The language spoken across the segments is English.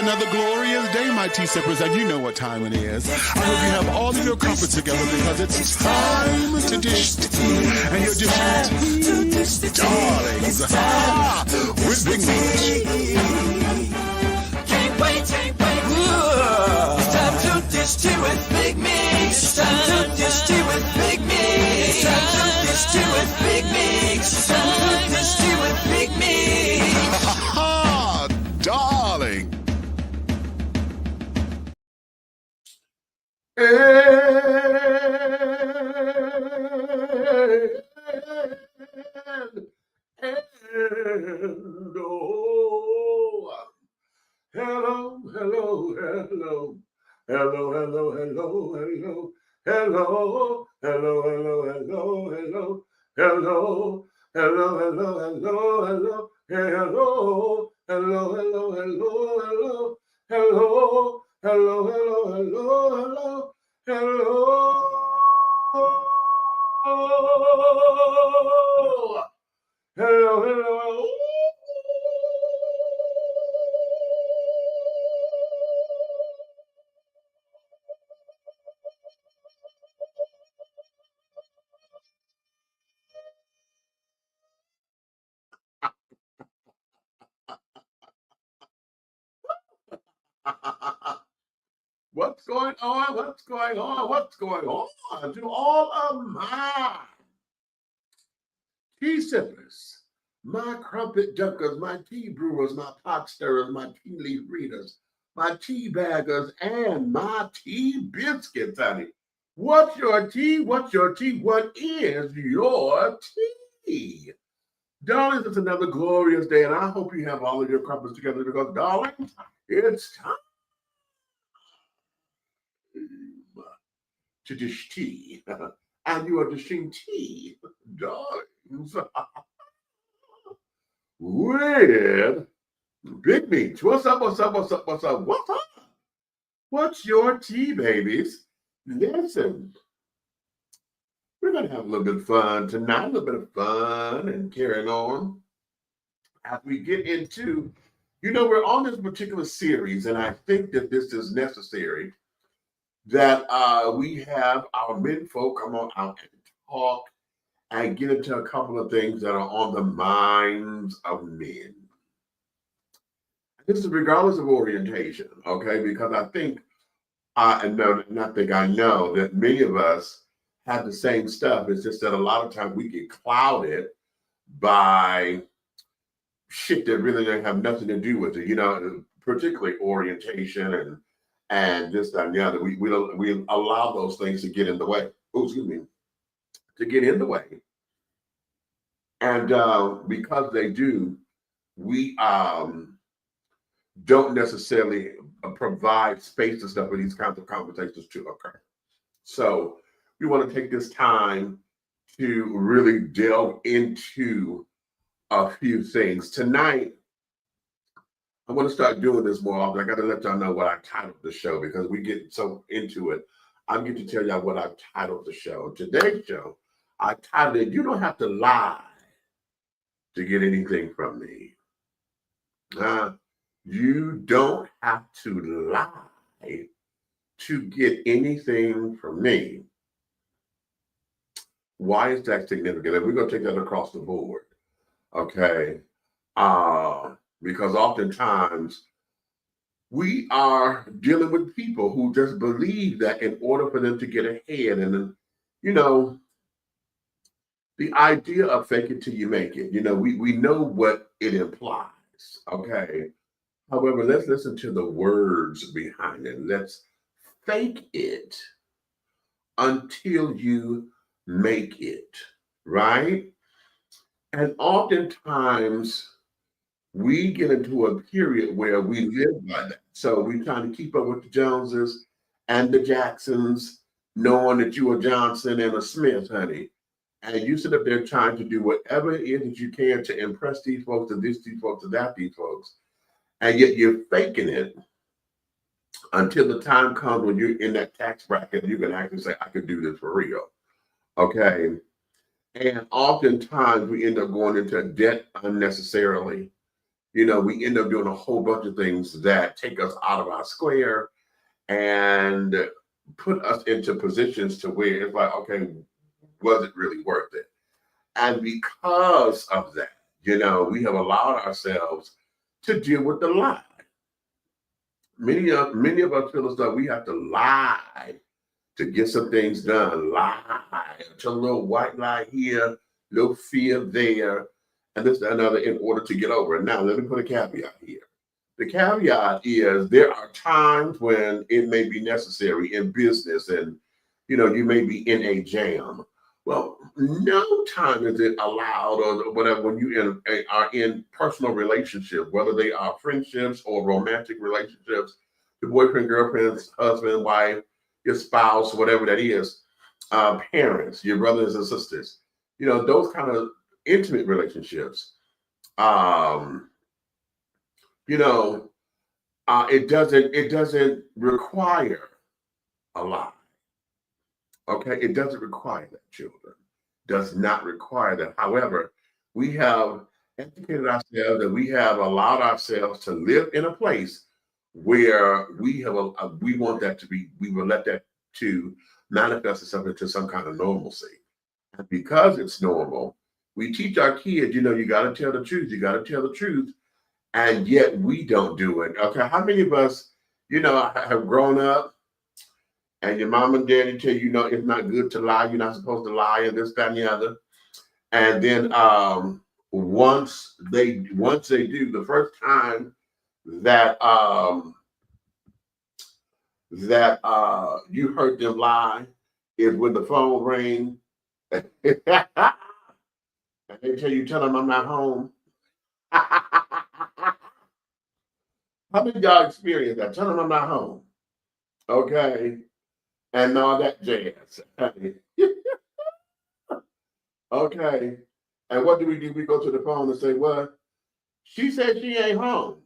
another glorious day, my tea sippers, and you know what time it is. I hope you have all of your crumpets together because it's time to dish tea. And you're dishing tea, darlings, with Big Meat. Can't wait. It's time to dish tea with Big Meat. It's time to dish tea with Big Meat. It's time to dish tea with Big Meat. It's time to dish tea with Big Meat. Darling. What's going on to all of my tea sippers, my crumpet dunkers, my tea brewers, my pot stirrers, my tea leaf readers, my tea baggers, and my tea biscuits, honey. What's your tea? What is your tea? Darlings, it's another glorious day, and I hope you have all of your crumpets together because, darling, it's time to dish tea. And you are dishing tea, darlings, with Big Meat. What's up? What's your tea, babies? Listen, we're going to have a little bit of fun tonight, a little bit of fun and carrying on as we get into, we're on this particular series, and I think that this is necessary that we have our men folk come on out and talk and get into a couple of things that are on the minds of men. This is regardless of orientation, okay? Because I think, I know that many of us have the same stuff. It's just that a lot of times we get clouded by shit that really doesn't have nothing to do with it, particularly orientation and this, that, and the other. We allow those things to get in the way. To get in the way. And because they do, we don't necessarily provide space and stuff for these kinds of conversations to occur. So we want to take this time to really delve into a few things. Tonight, I want to start doing this more often. I got to let y'all know what I titled the show because we get so into it. I'm going to tell y'all what I've titled the show. Today's show, I titled it, "You Don't Have to Lie to Get Anything from Me." You don't have to lie to get anything from me. Why is that significant? And we're going to take that across the board, okay? Because oftentimes we are dealing with people who just believe that in order for them to get ahead, and the idea of fake it till you make it, we know what it implies, okay? However, let's listen to the words behind it. Let's fake it until you make it, right? And oftentimes we get into a period where we live by that. So we're trying to keep up with the Joneses and the Jacksons, knowing that you are Johnson and a Smith, honey. And you sit up there trying to do whatever it is that you can to impress these folks and these folks and these folks. And yet you're faking it until the time comes when you're in that tax bracket and you can actually say, I could do this for real, okay? And oftentimes we end up going into debt unnecessarily. you know, we end up doing a whole bunch of things that take us out of our square and put us into positions to where it's like, okay, was it really worth it? And because of that, you know, we have allowed ourselves to deal with the lie. Many of us feel as though we have to lie to get some things done. Lie, to a little white lie here, little fear there, and this and another in order to get over it. Now, let me put a caveat here. The caveat is there are times when it may be necessary in business, and you know, you may be in a jam. Well, no time is it allowed or whatever when you are in personal relationships, whether they are friendships or romantic relationships, your boyfriend, girlfriend, husband, wife, your spouse, whatever that is, parents, your brothers and sisters, you know, those kind of intimate relationships. You know, it doesn't require a lot. Okay, it doesn't require that, children. Does not require that. However, we have educated ourselves and we have allowed ourselves to live in a place where we have we want that to be, we will let that to manifest itself into some kind of normalcy. And because it's normal, we teach our kids, you know, you got to tell the truth, you got to tell the truth, and yet we don't do it. Okay, how many of us, you know, have grown up and your mom and daddy tell you, you know, it's not good to lie, you're not supposed to lie, and this, that, and the other. And then once they do, the first time that you heard them lie is when the phone rang and they tell them I'm not home. How many of y'all experience that? Tell them I'm not home. Okay. And all that jazz. Okay. And what do? We go to the phone and say, what? She said she ain't home.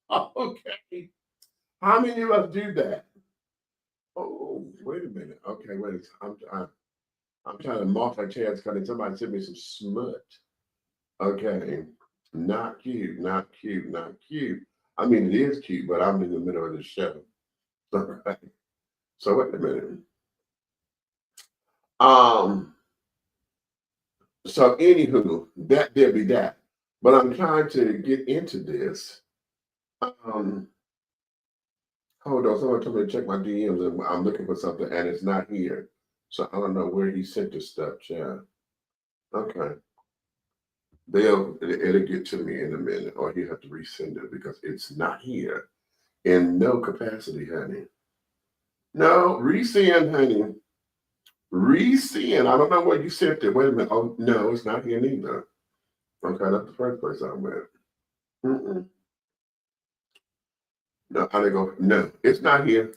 Okay. How many of us do that? Oh, wait a minute. Okay, wait. I'm trying to multitask because somebody sent me some smut. Okay. Not cute, not cute, not cute. I mean, it is cute, but I'm in the middle of the show. All right. So wait a minute. So anywho, that there be that. But I'm trying to get into this. Hold on, someone told me to check my DMs and I'm looking for something and it's not here. So I don't know where he sent this stuff, Chad. Okay. It'll get to me in a minute, or you have to resend it because it's not here in no capacity, honey. No, resend, honey. Resend. I don't know where you sent it. Wait a minute. Oh, no, it's not here neither. Okay, that's the first place I went. No, I didn't go. No, it's not here.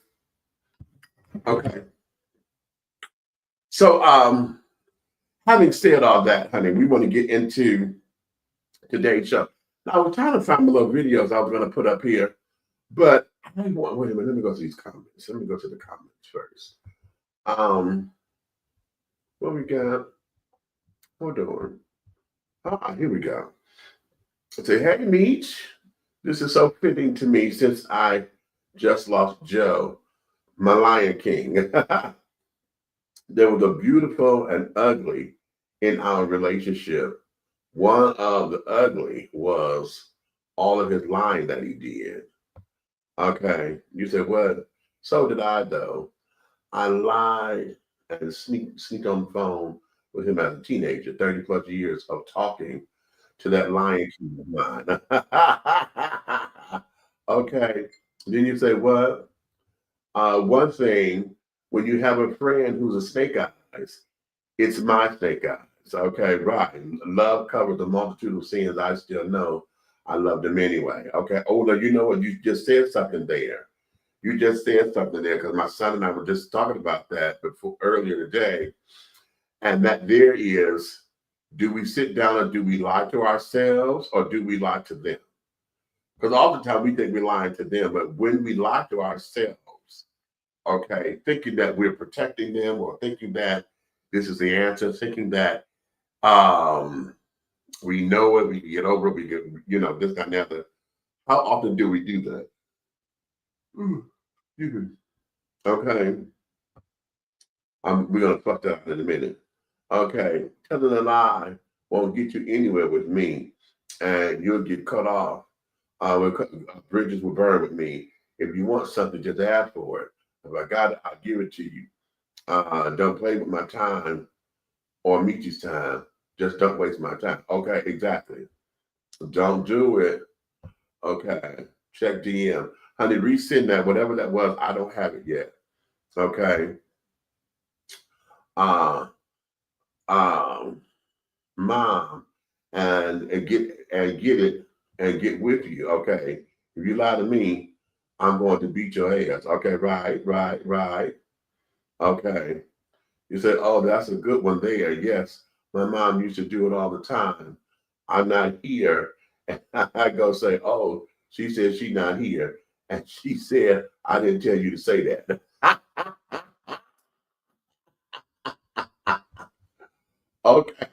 Okay. So, having said all that, honey, we want to get into today's show. Now, I was trying to find the little videos I was going to put up here, but I want, wait a minute, let me go to these comments. Let me go to the comments first. What we got? Hold on. Here we go. Say, hey, Meech. This is so fitting to me since I just lost Joe, my Lion King. There was a beautiful and ugly in our relationship. One of the ugly was all of his lying that he did. Okay, you said what? So did I, though. I lied and sneaked on the phone with him as a teenager, 30 plus years of talking to that Lion King of mine. Okay, then you say what? One thing, when you have a friend who's a snake eyes, it's my snake eyes. Okay, right. Love covers a multitude of sins. I still know I love them anyway. Okay. Oh, no, you know what? You just said something there. You just said something there because my son and I were just talking about that earlier today. And that there is, do we sit down and do we lie to ourselves or do we lie to them? Because all the time we think we're lying to them, but when we lie to ourselves, okay, thinking that we're protecting them or thinking that this is the answer, thinking that We know it, we can get over it, we get, this, that, and the other. How often do we do that? Okay. We're gonna fuck that up in a minute. Okay, telling a lie won't get you anywhere with me, and you'll get cut off. Bridges will burn with me. If you want something, just ask for it. If I got it, I'll give it to you. Don't play with my time or Michi's time. Just don't waste my time. Okay, exactly. Don't do it. Okay, check DM. Honey, resend that, whatever that was. I don't have it yet. Okay. Uh, Mom, and get it and get with you. Okay. If you lie to me, I'm going to beat your ass. Okay, right. Okay. You said, oh, that's a good one there. Yes, my mom used to do it all the time. I'm not here. And I go say, oh, she said she's not here. And she said, I didn't tell you to say that. Okay.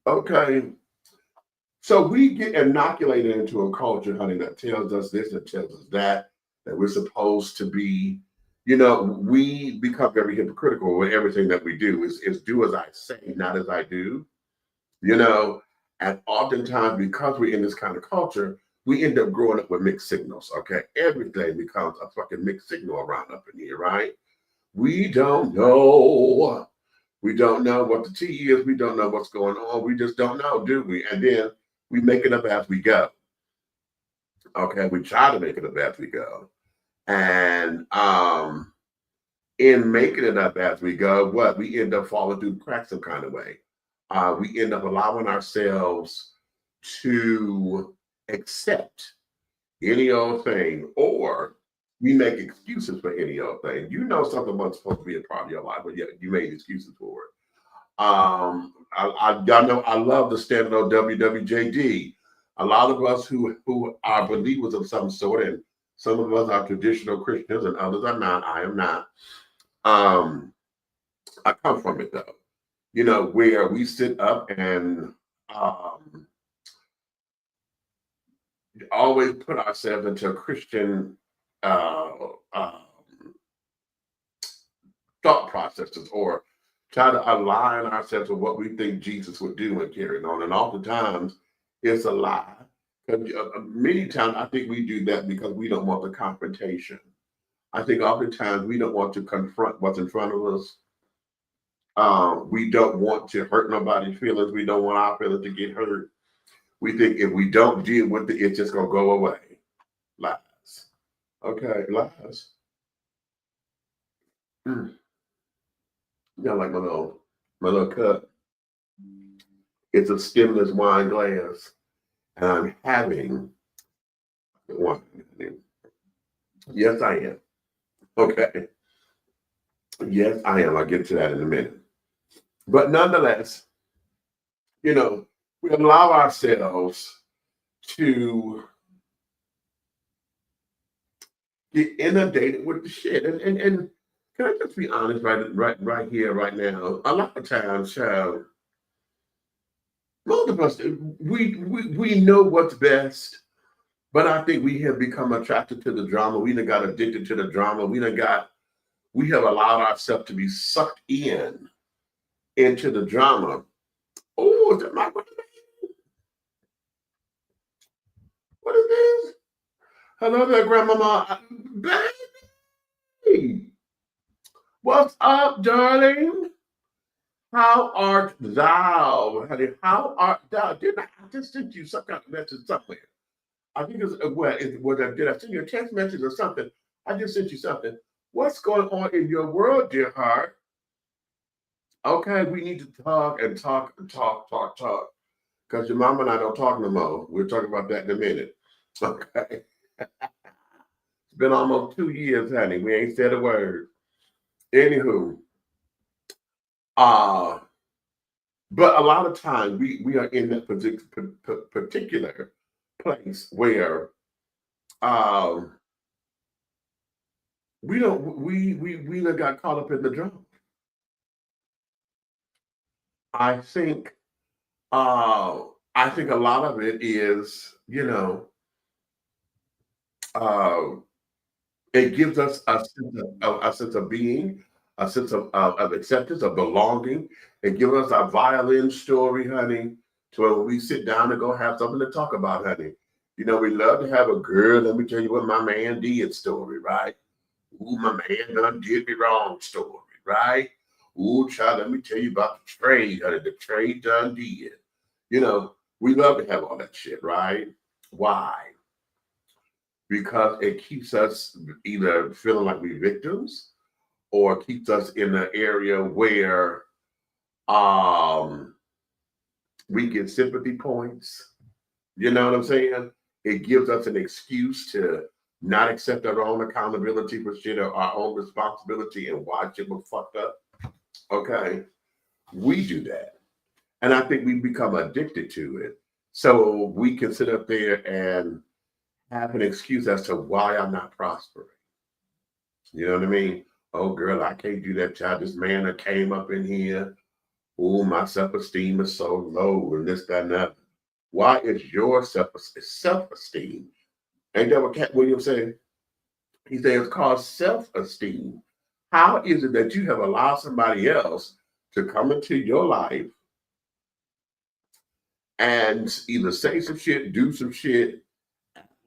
Okay. So we get inoculated into a culture, honey, that tells us this, that tells us that we're supposed to be, we become very hypocritical with everything that we do. Is do as I say, not as I do, you know. And oftentimes, because we're in this kind of culture, we end up growing up with mixed signals. Okay. Everything becomes a fucking mixed signal around up in here, right? We don't know. We don't know what the tea is. We don't know what's going on. We just don't know, do we? And then we make it up as we go. Okay, we try to make it up as we go. And in making it up as we go, what? We end up falling through the cracks some kind of way. We end up allowing ourselves to accept any old thing, or we make excuses for any old thing. You know something wasn't supposed to be a part of your life, but yet you made excuses for it. Y'all know I love the standard on WWJD. A lot of us who are believers of some sort, and some of us are traditional Christians, and others are not. I am not. I come from it though, where we sit up and always put ourselves into a Christian thought processes, or try to align ourselves with what we think Jesus would do and carry on. And oftentimes it's a lie. Many times I think we do that because we don't want the confrontation. I think oftentimes we don't want to confront what's in front of us. We don't want to hurt nobody's feelings. We don't want our feelings to get hurt. We think if we don't deal with it, it's just going to go away. Lies. Okay, lies. Yeah, like my little cup. It's a stemless wine glass, and I'm having wine. Yes, I am. Okay. Yes, I am. I'll get to that in a minute. But nonetheless, we allow ourselves to get inundated with the shit. And can I just be honest right here, right now? A lot of times, most of us, we know what's best, but I think we have become attracted to the drama. We done got addicted to the drama. We have allowed ourselves to be sucked into the drama. Oh, is that my what is this? Hello there, Grandmama. Baby. What's up, darling? How art thou, honey? How art thou? Didn't I just send you some kind of message somewhere? I think it's did I send you a text message or something? I just sent you something. What's going on in your world, dear heart? Okay, we need to talk and talk and talk. Because your mama and I don't talk no more. We'll talk about that in a minute. Okay. It's been almost 2 years, honey. We ain't said a word. Anywho. But a lot of times we are in that particular place where we got caught up in the drama. I think I think a lot of it is, uh, it gives us a sense of being, a sense of acceptance, of belonging. It gives us a violin story, honey, to where we sit down and go have something to talk about, honey. We love to have a girl, let me tell you what my man did story, right? Ooh, my man done did me wrong story, right? Ooh, child, let me tell you about the trade, honey. The trade done did. We love to have all that shit, right? Why? Because it keeps us either feeling like we're victims or keeps us in an area where um, we get sympathy points. You know what I'm saying? It gives us an excuse to not accept our own accountability for shit or our own responsibility and why shit was fucked up. Okay. We do that. And I think we become addicted to it. So we can sit up there and have an excuse as to why I'm not prospering. You know what I mean? Oh, girl, I can't do that, child. This man that came up in here. Oh, my self-esteem is so low and this, that, and that. Why is your self-esteem? Ain't that what Cat Williams said? He said it's called self-esteem. How is it that you have allowed somebody else to come into your life and either say some shit, do some shit,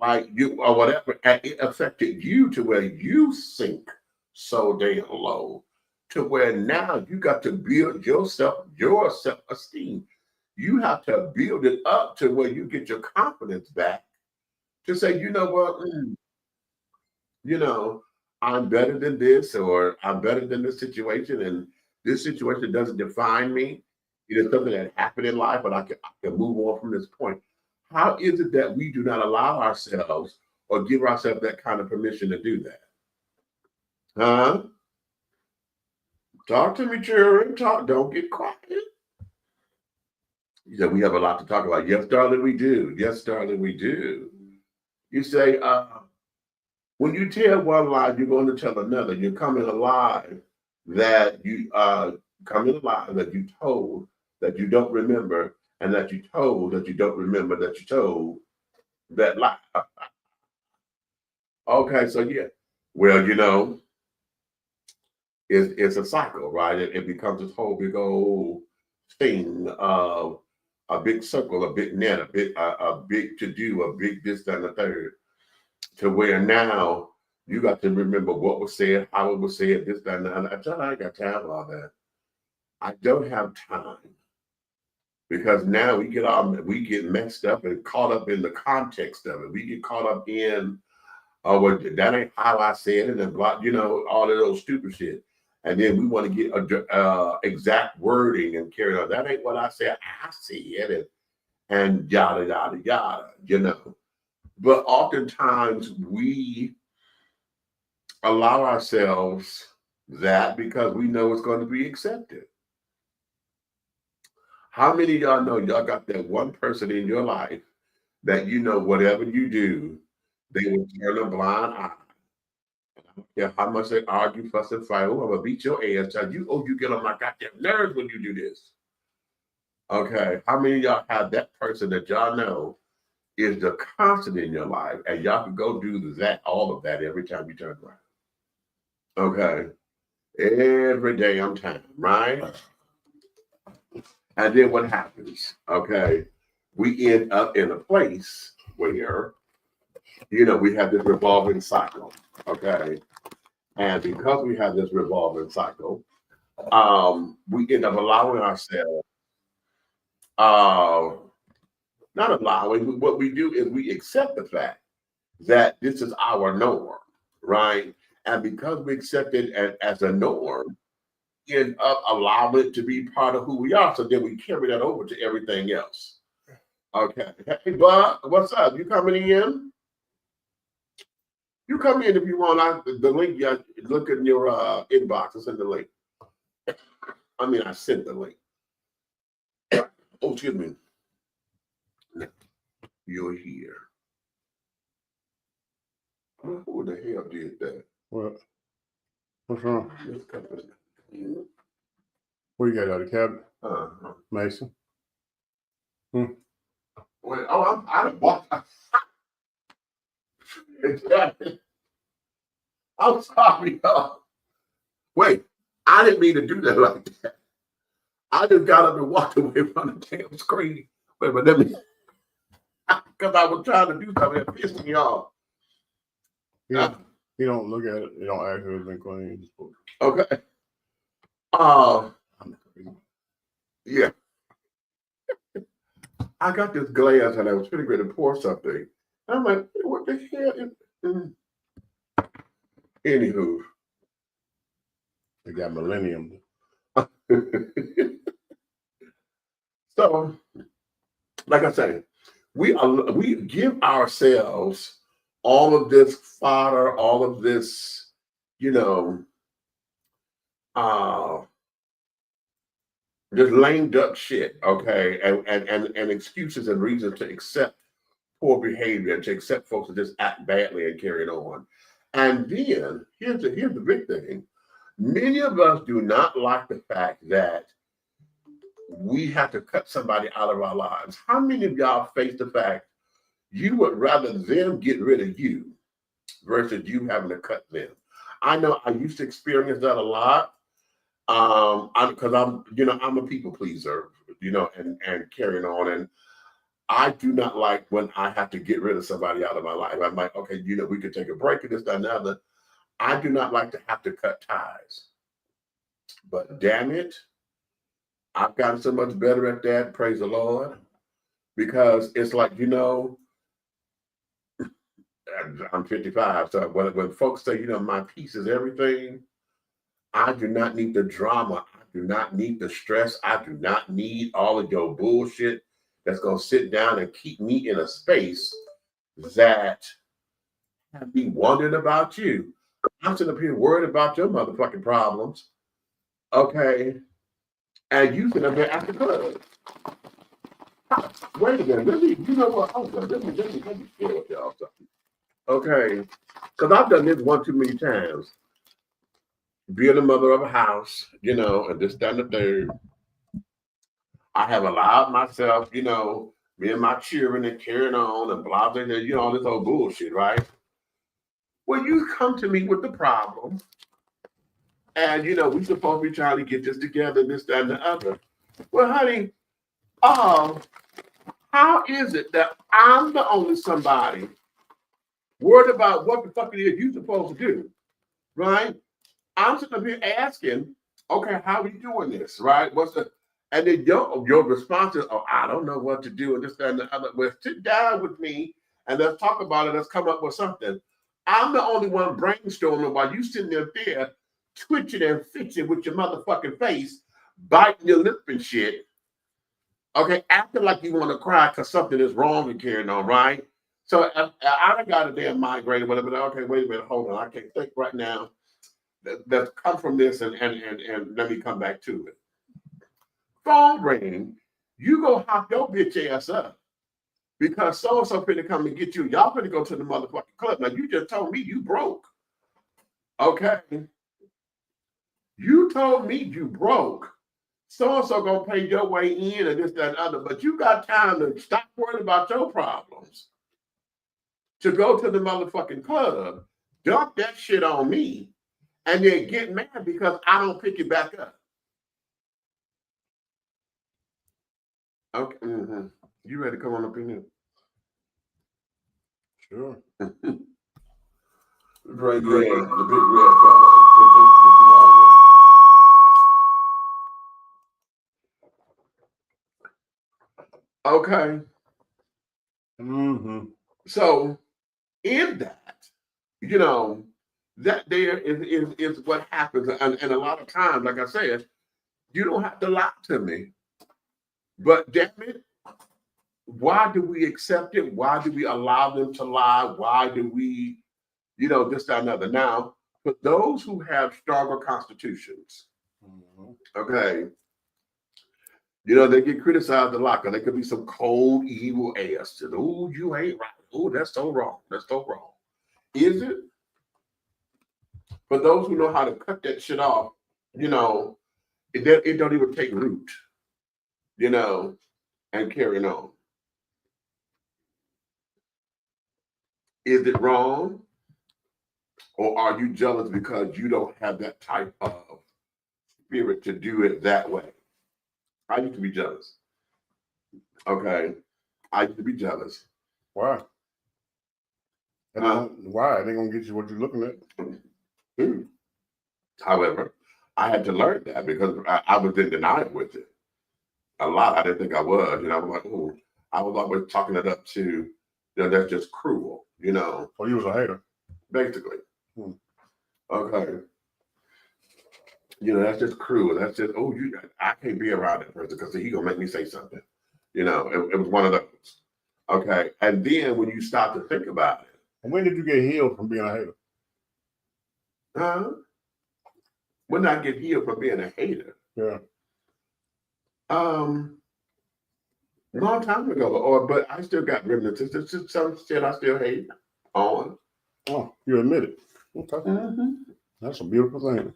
like you or whatever, and it affected you to where you sink so damn low to where now you got to build your self-esteem. You have to build it up to where you get your confidence back to say, you know what, you know, I'm better than this, or I'm better than this situation, and this situation doesn't define me. It is something that happened in life, but I can move on from this point. How is it that we do not allow ourselves or give ourselves that kind of permission to do that? Huh? Talk to me, children. Talk. Don't get quiet. You said we have a lot to talk about. Yes, darling, we do. Yes, darling, we do. You say, when you tell one lie, you're going to tell another. You're coming alive that you coming alive that you told that you don't remember, and that you told that you don't remember that you told that lie. Okay, so yeah. Well, it's a cycle, right? It becomes this whole big old thing of a big circle, a big net, a big to do, a big this, that, and the third, to where now you got to remember what was said, how it was said, this, that, and the other. I ain't got time for all that. I don't have time because now we get messed up and caught up in the context of it. We get caught up in, oh, well, that ain't how I said it, and blah, all of those stupid shit. And then we want to get exact wording and carry on. That ain't what I said. I said, and yada yada yada. But oftentimes we allow ourselves that because we know it's going to be accepted. How many of y'all know y'all got that one person in your life that whatever you do, they will turn a blind eye? Yeah, how much they argue, fuss, and fight. Oh, I'm gonna beat your ass. You get on my goddamn nerves when you do this. Okay, how many of y'all have that person that y'all know is the constant in your life, and y'all can go do all of that every time you turn around? Okay, every damn time, right? And then what happens? Okay, we end up in a place where we have this revolving cycle. Okay. And because we have this revolving cycle, we end up allowing ourselves, not allowing, but what we do is we accept the fact that this is our norm, right? And because we accept it as a norm, we end up allowing it to be part of who we are. So then we carry that over to everything else. Okay. Hey, Bob, what's up? You coming in? You come in if you want. The link, look in your inbox. I sent the link. I sent the link. Oh, excuse me. You're here. Who the hell did that? What? What's wrong? What you got out of the cabinet? Mason. Wait, oh, I don't want. I'm sorry, y'all. Wait, I didn't mean to do that like that. I just got up and walked away from the damn screen. Wait, but let me, because I was trying to do something that pissed me off. You don't look at it. You don't ask if it's been cleaned. Okay. Yeah. I got this glass and I was pretty ready to pour something. I'm like, what the hell? Anywho. They got millennium. So, like I say, we give ourselves all of this fodder, all of this, just lame duck shit, okay, and excuses and reasons to accept poor behavior, to accept folks that just act badly and carry it on. And then here's the big thing. Many of us do not like the fact that we have to cut somebody out of our lives. How many of y'all face the fact you would rather them get rid of you versus you having to cut them? I know I used to experience that a lot. Because I'm a people pleaser, and carrying on. And I do not like when I have to get rid of somebody out of my life. I'm like, okay, we could take a break and this, that, and the other. I do not like to have to cut ties. But damn it, I've gotten so much better at that, praise the Lord. Because it's like, I'm 55. So when folks say, my peace is everything, I do not need the drama. I do not need the stress. I do not need all of your bullshit that's going to sit down and keep me in a space that have me wondering about you. I'm sitting up here worried about your motherfucking problems. Okay. And you sitting up there at the club. Wait a minute. Let me share with y'all something. Okay. Because I've done this one too many times. Being a mother of a house, and this, that, and the third, I have allowed myself, me and my children and carrying on and blah, blah, blah, all this old bullshit, right? Well, you come to me with the problem, and, we supposed to be trying to get this together, this, that, and the other. Well, honey, how is it that I'm the only somebody worried about what the fuck it is you're supposed to do, right? I'm sitting up here asking, okay, how are you doing this, right? And then your response is, oh, I don't know what to do, and this, that, and the other. Well, sit down with me and let's talk about it. Let's come up with something. I'm the only one brainstorming while you sitting there twitching and fidgeting with your motherfucking face, biting your lip and shit. Okay, acting like you want to cry because something is wrong and carrying on, right? So I done got a damn migraine or whatever. Okay, wait a minute, hold on. I can't think right now. That's come from this and let me come back to it. Phone ring, you go hop your bitch ass up because so-and-so finna come and get you. Y'all finna go to the motherfucking club. Now, you just told me you broke. Okay. You told me you broke. So-and-so gonna pay your way in and this, that, and other, but you got time to stop worrying about your problems to go to the motherfucking club, dump that shit on me, and then get mad because I don't pick it back up. Okay. Mm-hmm. You ready to come on up in here? Sure. Right there, the big red fella. Okay. Mm-hmm. So in that, that there is what happens. And a lot of times, like I said, you don't have to lie to me. But damn it, why do we accept it? Why do we allow them to lie? Why do we, this, that, and other? Now, for those who have stronger constitutions, okay, they get criticized a lot because there could be some cold, evil ass. Oh, you ain't right. Oh, that's so wrong. That's so wrong. Is it? For those who know how to cut that shit off, it don't even take root. you know, and carrying on. Is it wrong? Or are you jealous because you don't have that type of spirit to do it that way? I used to be jealous. Okay. I used to be jealous. Why? Why? They gonna get you what you're looking at. However, I had to learn that because I was in denial with it. A lot. I didn't think I was. You know, I was like, oh, I was always talking it up to, you know, that's just cruel, you know. Oh, you was a hater. Basically. Okay. You know, that's just cruel. That's just, oh, I can't be around that person because he gonna make me say something. You know, it was one of those. Okay. And then when you stop to think about it. And when did you get healed from being a hater? When I get healed from being a hater. Yeah. Long time ago, but I still got remnants. There's just some shit I still hate on. Oh, you admit it. Okay. That's a beautiful thing.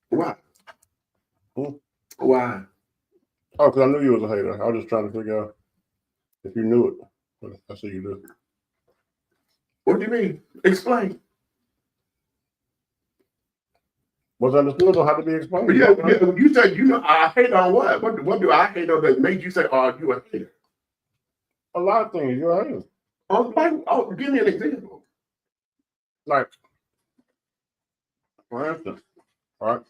Why? Why? Oh, because I knew you was a hater. I was just trying to figure out if you knew it. But I see you do. What do you mean? Explain. What's understood don't have to be explained. Yeah, you said, you know, I hate on what? What do I hate on that made you say, oh, you a hater? A lot of things you're a hater. Oh, give me an example. Like, for instance, right?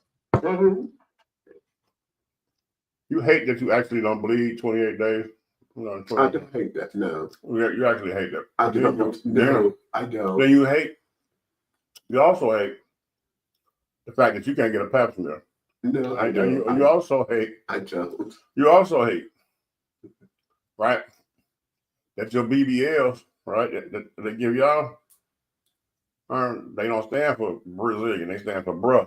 You hate that you actually don't bleed 28 days. You know, I don't hate that. No. You actually hate that. I don't. No, I don't. Then you also hate the fact that you can't get a pap smear. No, I don't. You also hate. I don't. You also hate, right? That your BBLs, right? That they give y'all, they don't stand for Brazilian. They stand for bruh.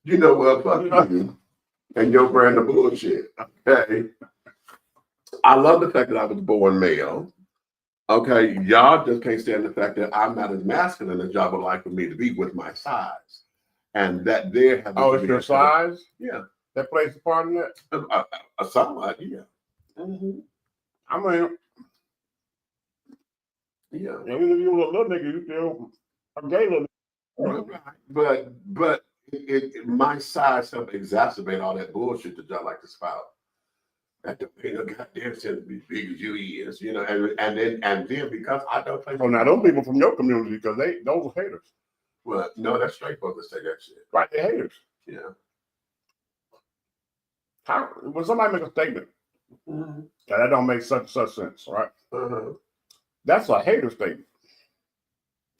You know what? Fuck you and your brand of bullshit. Okay. I love the fact that I was born male. Okay, y'all just can't stand the fact that I'm not as masculine as y'all would like for me to be with my size, and that there has. Oh, it's your size? Yeah, that plays a part in that. Somewhat, yeah. I mean, yeah. Even if you was a little nigga, you still a gay little nigga. But my size helped exacerbate all that bullshit that y'all like to spout. That don't pay no goddamn sense to be big as you is, you know, and then because I don't play. Oh, now those people from your community, because those are haters. Well, no, that's straight folks that say that shit. Right, they're haters. Yeah. When somebody make a statement that don't make such sense, right? That's a hater statement.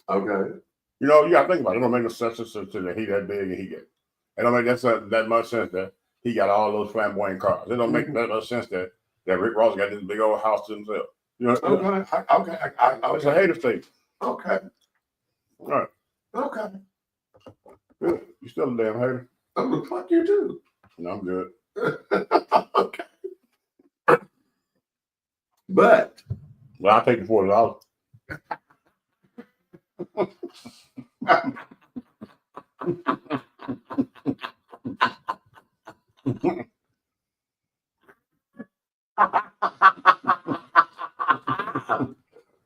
Okay. You know, you gotta think about it. It don't make no sense to that he that big and he get. It don't make that much sense that he got all those flamboyant cars. It don't make that much sense that Rick Ross got this big old house to himself. You know? Okay. It's a hater statement. Okay. All right. Okay. Good. You still a damn hater. I'm gonna fuck you too. No, I'm good. Okay. But well, I'll take the $40.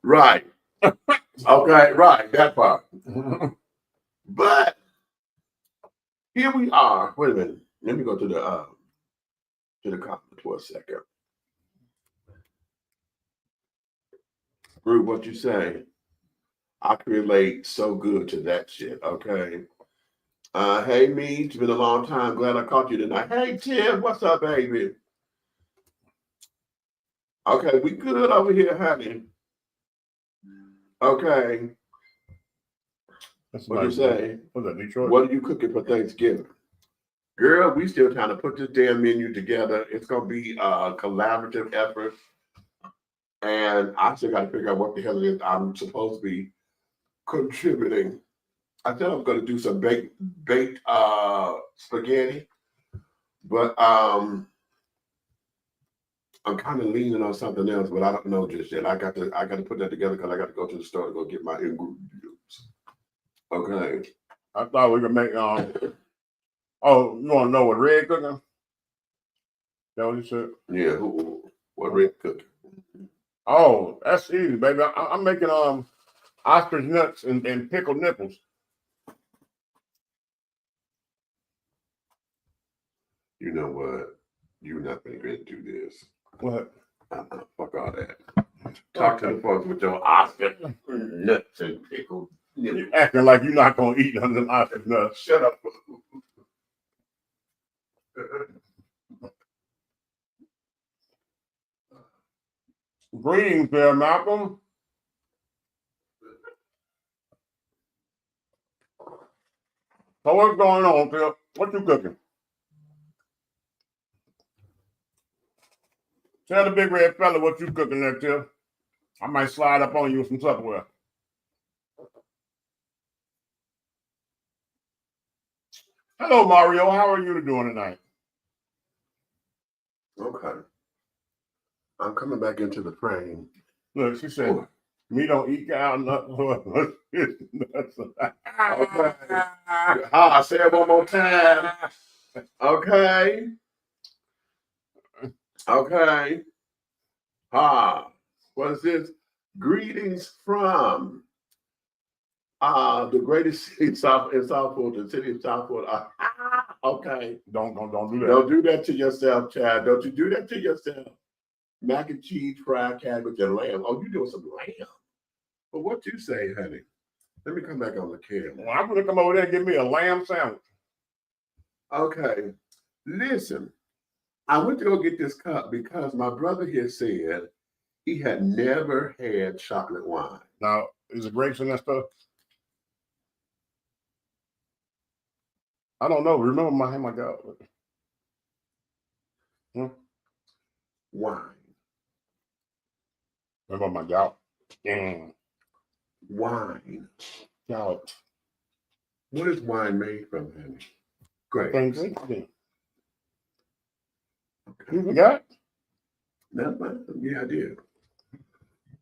Right. Okay, right, that part. But here we are. Wait a minute. Let me go to the comment for a second. Brew, what you say? I can relate so good to that shit. Okay. Hey, me. It's been a long time. Glad I caught you tonight. Hey, Tim. What's up, baby? Okay, we good over here, honey. Okay. What you say? What's that, Detroit? What are you cooking for Thanksgiving? Girl, we still trying to put this damn menu together. It's going to be a collaborative effort. And I still got to figure out what the hell it is I'm supposed to be contributing. I said I was going to do some baked spaghetti. But I'm kind of leaning on something else, but I don't know just yet. I got to put that together because I got to go to the store to go get my ingredients. Okay. I thought we could make oh, you want to know what Red cooking? That what you said? Yeah. What Red cooking? Oh, that's easy, baby. I'm making ostrich nuts and pickled nipples. You know what? You're not going to do this. What? Fuck all that. Talk to the folks with your ostrich nuts and pickled nipples. You acting like you're not gonna eat none of them ostrich nuts. Shut up. Greetings there, Malcolm. So what's going on, Phil? What you cooking? Tell the big red fella what you cooking there, Phil. I might slide up on you with some Tupperware. Hello, Mario. How are you doing tonight? Okay. I'm coming back into the frame. Look, she said, me don't eat cow nuts. Okay. I say it one more time. Okay. Okay. What is this? Greetings from the greatest city in Southport, the city of Southport. Okay. Don't do that. Don't do that to yourself, Chad. Don't you do that to yourself. Mac and cheese, fried cabbage, and lamb. Oh, you doing some lamb. But what you say, honey? Let me come back on the camera. Well, I'm gonna come over there and give me a lamb sandwich. Okay. Listen, I went to go get this cup because my brother here said he had never had chocolate wine. Now, is it grapes in that stuff? I don't know. Remember my God. Wine. Remember my God. Wine. God. What is wine made from, honey? Grapes. Okay. Okay. You forgot? Yeah, I did.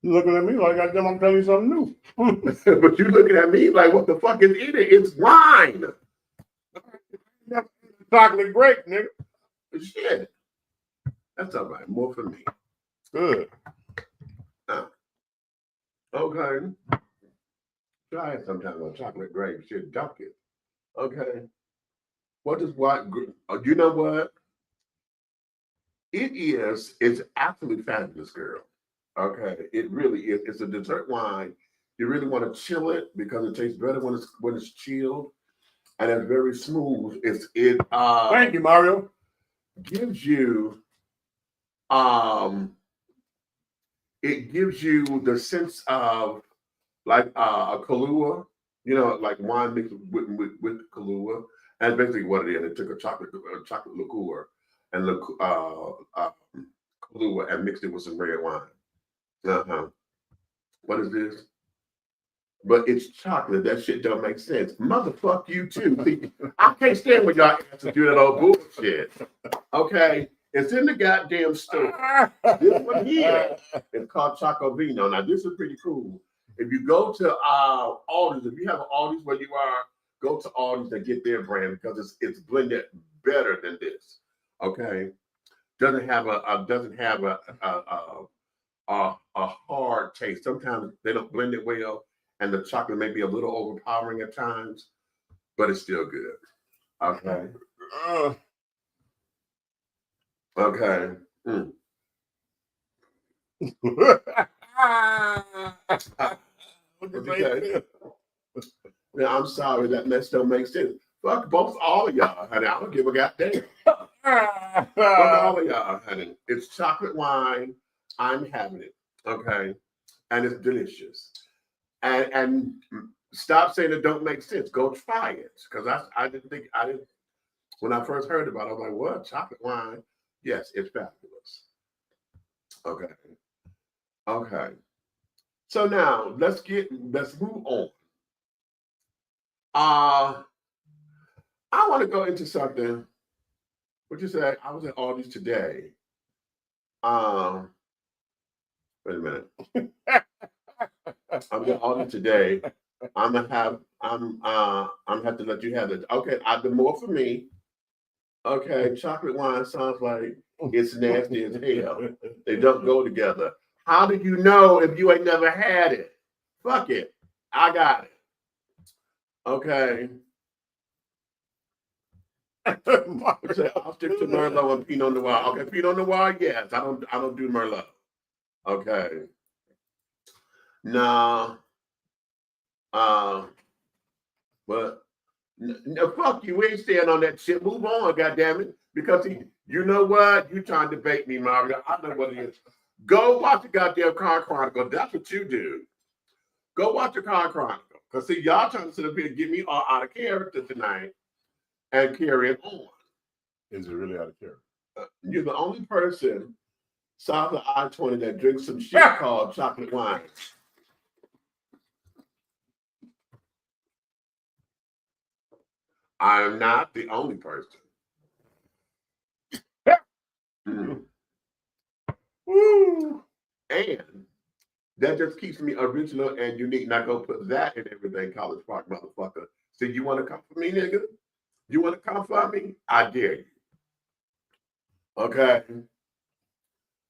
You looking at me like I'm telling you something new. But you looking at me like, what the fuck is in it? It's wine. Chocolate grape, nigga. Shit. That's all right. More for me. Good. Okay. Try it sometime on chocolate grape. Shit, dunk it. Okay. What is what? You know what? It's absolutely fabulous, girl. Okay. It really is. It's a dessert wine. You really want to chill it because it tastes better when it's chilled. And it's very smooth. Thank you, Mario. Gives you it gives you the sense of like a Kahlua, you know, like wine mixed with Kahlua. And basically what it is, it took a chocolate liqueur and Kahlua and mixed it with some red wine. What is this? But it's chocolate. That shit don't make sense. Motherfuck you too. See, I can't stand when y'all answer do that old bullshit. Okay? It's in the goddamn store. This one here is called Choco Vino. Now, this is pretty cool. If you go to Aldi's, if you have an Aldi's where you are, go to Aldi's and get their brand because it's blended better than this. Okay? Doesn't have a hard taste. Sometimes they don't blend it well. And the chocolate may be a little overpowering at times, but it's still good. Okay. Okay. Now, I'm sorry that mess don't make sense. Fuck all of y'all, honey. I don't give a goddamn. Fuck all of y'all, honey. It's chocolate wine. I'm having it. Okay. And it's delicious. And stop saying it don't make sense. Go try it. Because I didn't when I first heard about it, I was like, what? Chocolate wine? Yes, it's fabulous. Okay. Okay. So now let's move on. I want to go into something. What you said? I was at Aldi's today. Wait a minute. I'm at Aldi's today, I'm gonna have to let you have it. Okay, the more for me. Okay, chocolate wine sounds like it's nasty as hell. They don't go together. How do you know if you ain't never had it? Fuck it. I got it. Okay. I'll stick to Merlot and Pinot Noir. Okay, Pinot Noir, yes. I don't do Merlot. Okay. Nah. But no, fuck you. We ain't staying on that shit. Move on, goddammit. Because you know what? You trying to debate me, Mario. I know what it is. Go watch the goddamn Car Chronicle. That's what you do. Go watch the Car Chronicle. Because see, y'all trying to sit up here and get me all out of character tonight and carry it on. Is it really out of character? You're the only person south of I-20 that drinks some shit called chocolate wine. I am not the only person. Woo! And that just keeps me original and unique. Now go put that in everything, College Park motherfucker. So you want to come for me, nigga? You want to come for me? I dare you. Okay.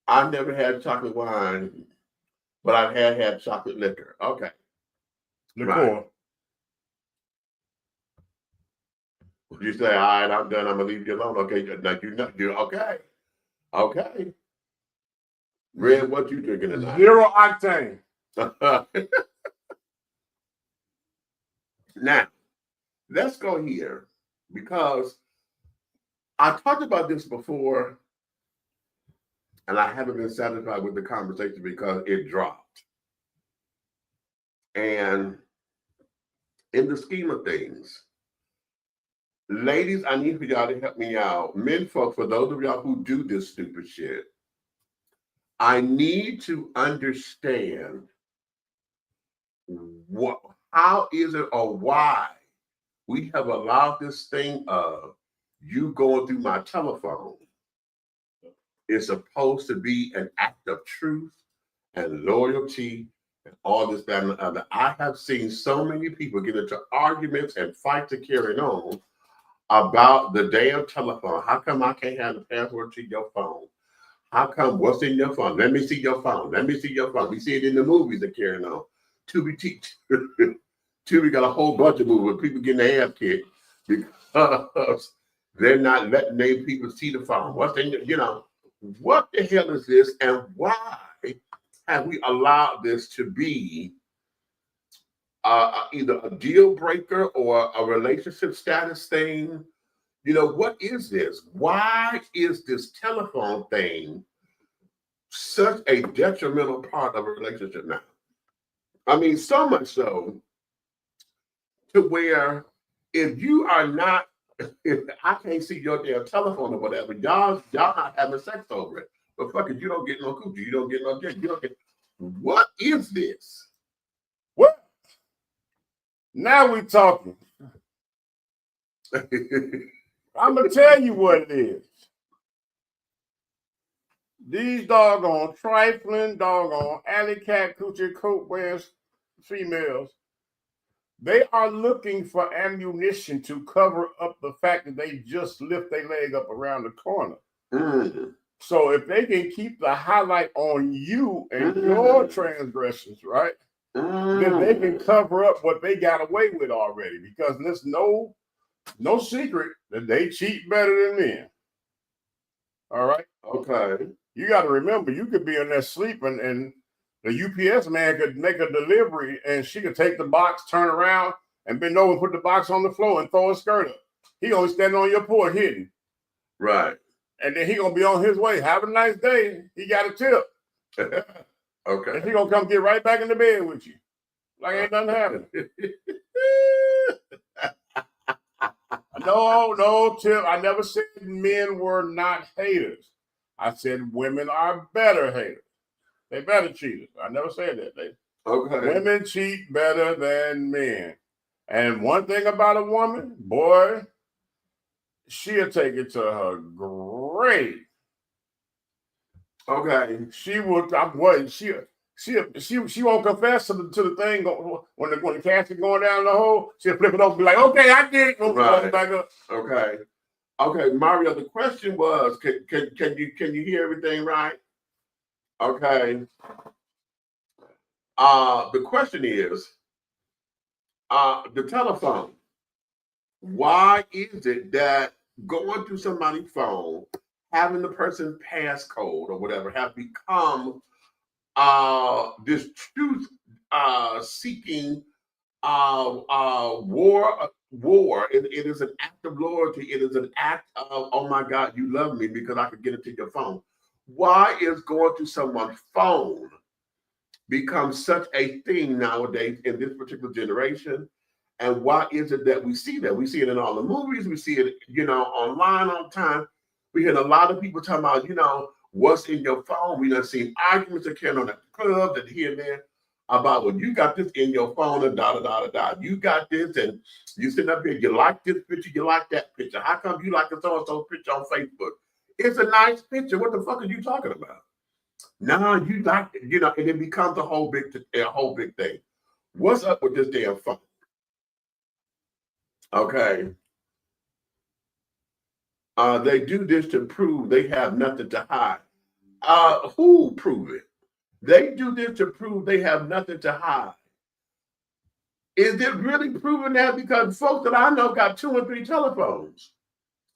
I've never had chocolate wine, but I've had chocolate liquor. Okay. Liqueur. Right. You say, all right, I'm done. I'm gonna leave you alone. Okay, now you're okay. Okay. Red, what you drinking tonight? 0 octane. Now, let's go here because I talked about this before, and I haven't been satisfied with the conversation because it dropped. And in the scheme of things, ladies, I need for y'all to help me out. Men, folks, for those of y'all who do this stupid shit, I need to understand how is it or why we have allowed this thing of you going through my telephone. It's supposed to be an act of truth and loyalty and all this, that, and the other. I have seen so many people get into arguments and fight to carry on about the damn telephone. How come I can't have the password to your phone? How come what's in your phone? Let me see your phone. Let me see your phone. We see it in the movies that carrying on. Tubi got a whole bunch of movies with people getting their ass kicked because they're not letting their people see the phone. What's in, what the hell is this, and why have we allowed this to be either a deal breaker or a relationship status thing? What is this? Why is this telephone thing such a detrimental part of a relationship now? I mean, so much so to where if you are not, if I can't see your damn telephone or whatever, y'all not having sex over it. But fuck it, you don't get no coochie, you don't get no dick, you don't get. What is this? What? Now we talking. I'm gonna tell you what it is. These doggone trifling, doggone alley cat coochie coat wearing females, they are looking for ammunition to cover up the fact that they just lift their leg up around the corner. So if they can keep the highlight on you and your transgressions, right, then they can cover up what they got away with already, because there's no secret that they cheat better than men. All right? Okay. You got to remember, you could be in there sleeping and the UPS man could make a delivery and she could take the box, turn around, and bend over and put the box on the floor and throw a skirt up. He only standing on your porch hidden. Right. And then he going to be on his way. Have a nice day. He got a tip. Okay. And he going to come get right back in the bed with you. Like ain't nothing happening. No, Tip. I never said men were not haters. I said women are better haters. They better cheaters. I never said that. Women cheat better than men. And one thing about a woman, boy, she'll take it to her grave. Okay. She would. she won't confess to the thing when the casket going down the hole. She'll flip it over, and be like, "Okay, I did it." Right. Back up. Okay, Mario. The question was, can you hear everything right? Okay. The question is, the telephone. Why is it that going through somebody's phone, having the person's passcode or whatever, have become this truth seeking war? It is an act of loyalty. It is an act of, oh my God, you love me because I could get into your phone. Why is going to someone's phone become such a thing nowadays in this particular generation? And why is it that we see that? We see it in all the movies. We see it, online all the time. We hear a lot of people talking about, what's in your phone. We done seen arguments occurring on the club and here and there about, well, you got this in your phone and da. You got this and you sitting up here, you like this picture, you like that picture. How come you like a so-and-so picture on Facebook? It's a nice picture. What the fuck are you talking about? Now you like, and it becomes a whole big thing. What's up with this damn phone? Okay. They do this to prove they have nothing to hide. Who prove it? They do this to prove they have nothing to hide. Is it really proving that? Because folks that I know got 2 and 3 telephones.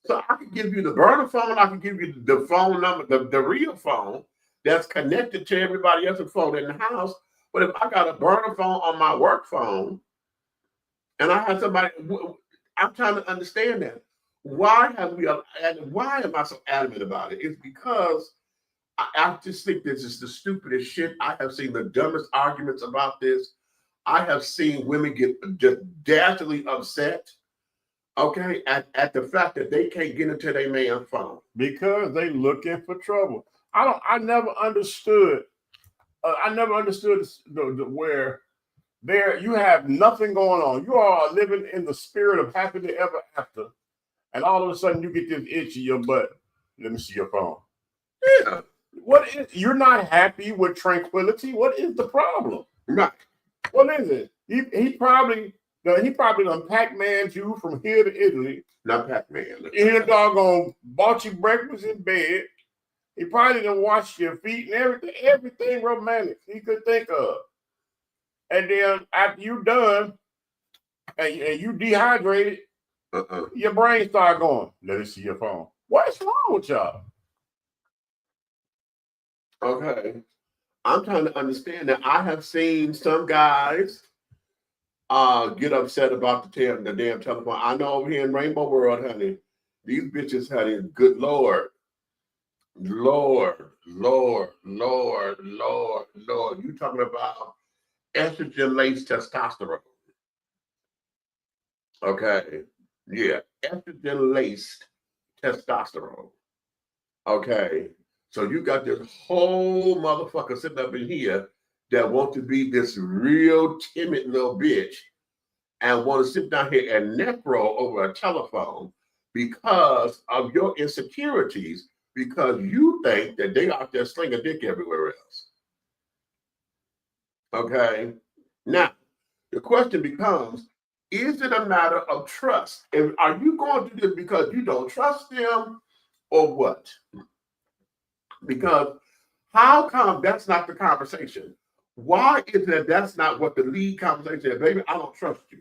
So I can give you the burner phone, I can give you the phone number, the real phone that's connected to everybody else's phone in the house. But if I got a burner phone on my work phone and I have somebody, I'm trying to understand that. Why am I so adamant about it? It's because I just think this is the stupidest shit. I have seen the dumbest arguments about this. I have seen women get just dastardly upset, okay, at the fact that they can't get into their man's phone. Because they looking for trouble. I never understood where there you have nothing going on. You are living in the spirit of happily ever after. And all of a sudden you get this itch in your butt. Let me see your phone. Yeah. You're not happy with tranquility? What is the problem? Right. What is it? He probably done Pac-Man you from here to Italy. Not Pac-Man. He doggone bought you breakfast in bed. He probably done washed your feet and everything romantic he could think of. And then after you done and you dehydrated, your brain start going, let me see your phone. What's wrong with y'all? Okay. I'm trying to understand that. I have seen some guys get upset about the damn telephone. I know over here in Rainbow World, honey, these bitches, honey, good Lord. You talking about estrogen-laced testosterone. Okay. Yeah. Estrogen-laced testosterone. Okay. So you got this whole motherfucker sitting up in here that want to be this real timid little bitch and want to sit down here and neck roll over a telephone because of your insecurities, because you think that they out there slinging dick everywhere else. Okay. Now, the question becomes, is it a matter of trust? And are you going to do this because you don't trust them or what? Because how come that's not the conversation? Why is it that's not what the lead conversation is? Baby, I don't trust you.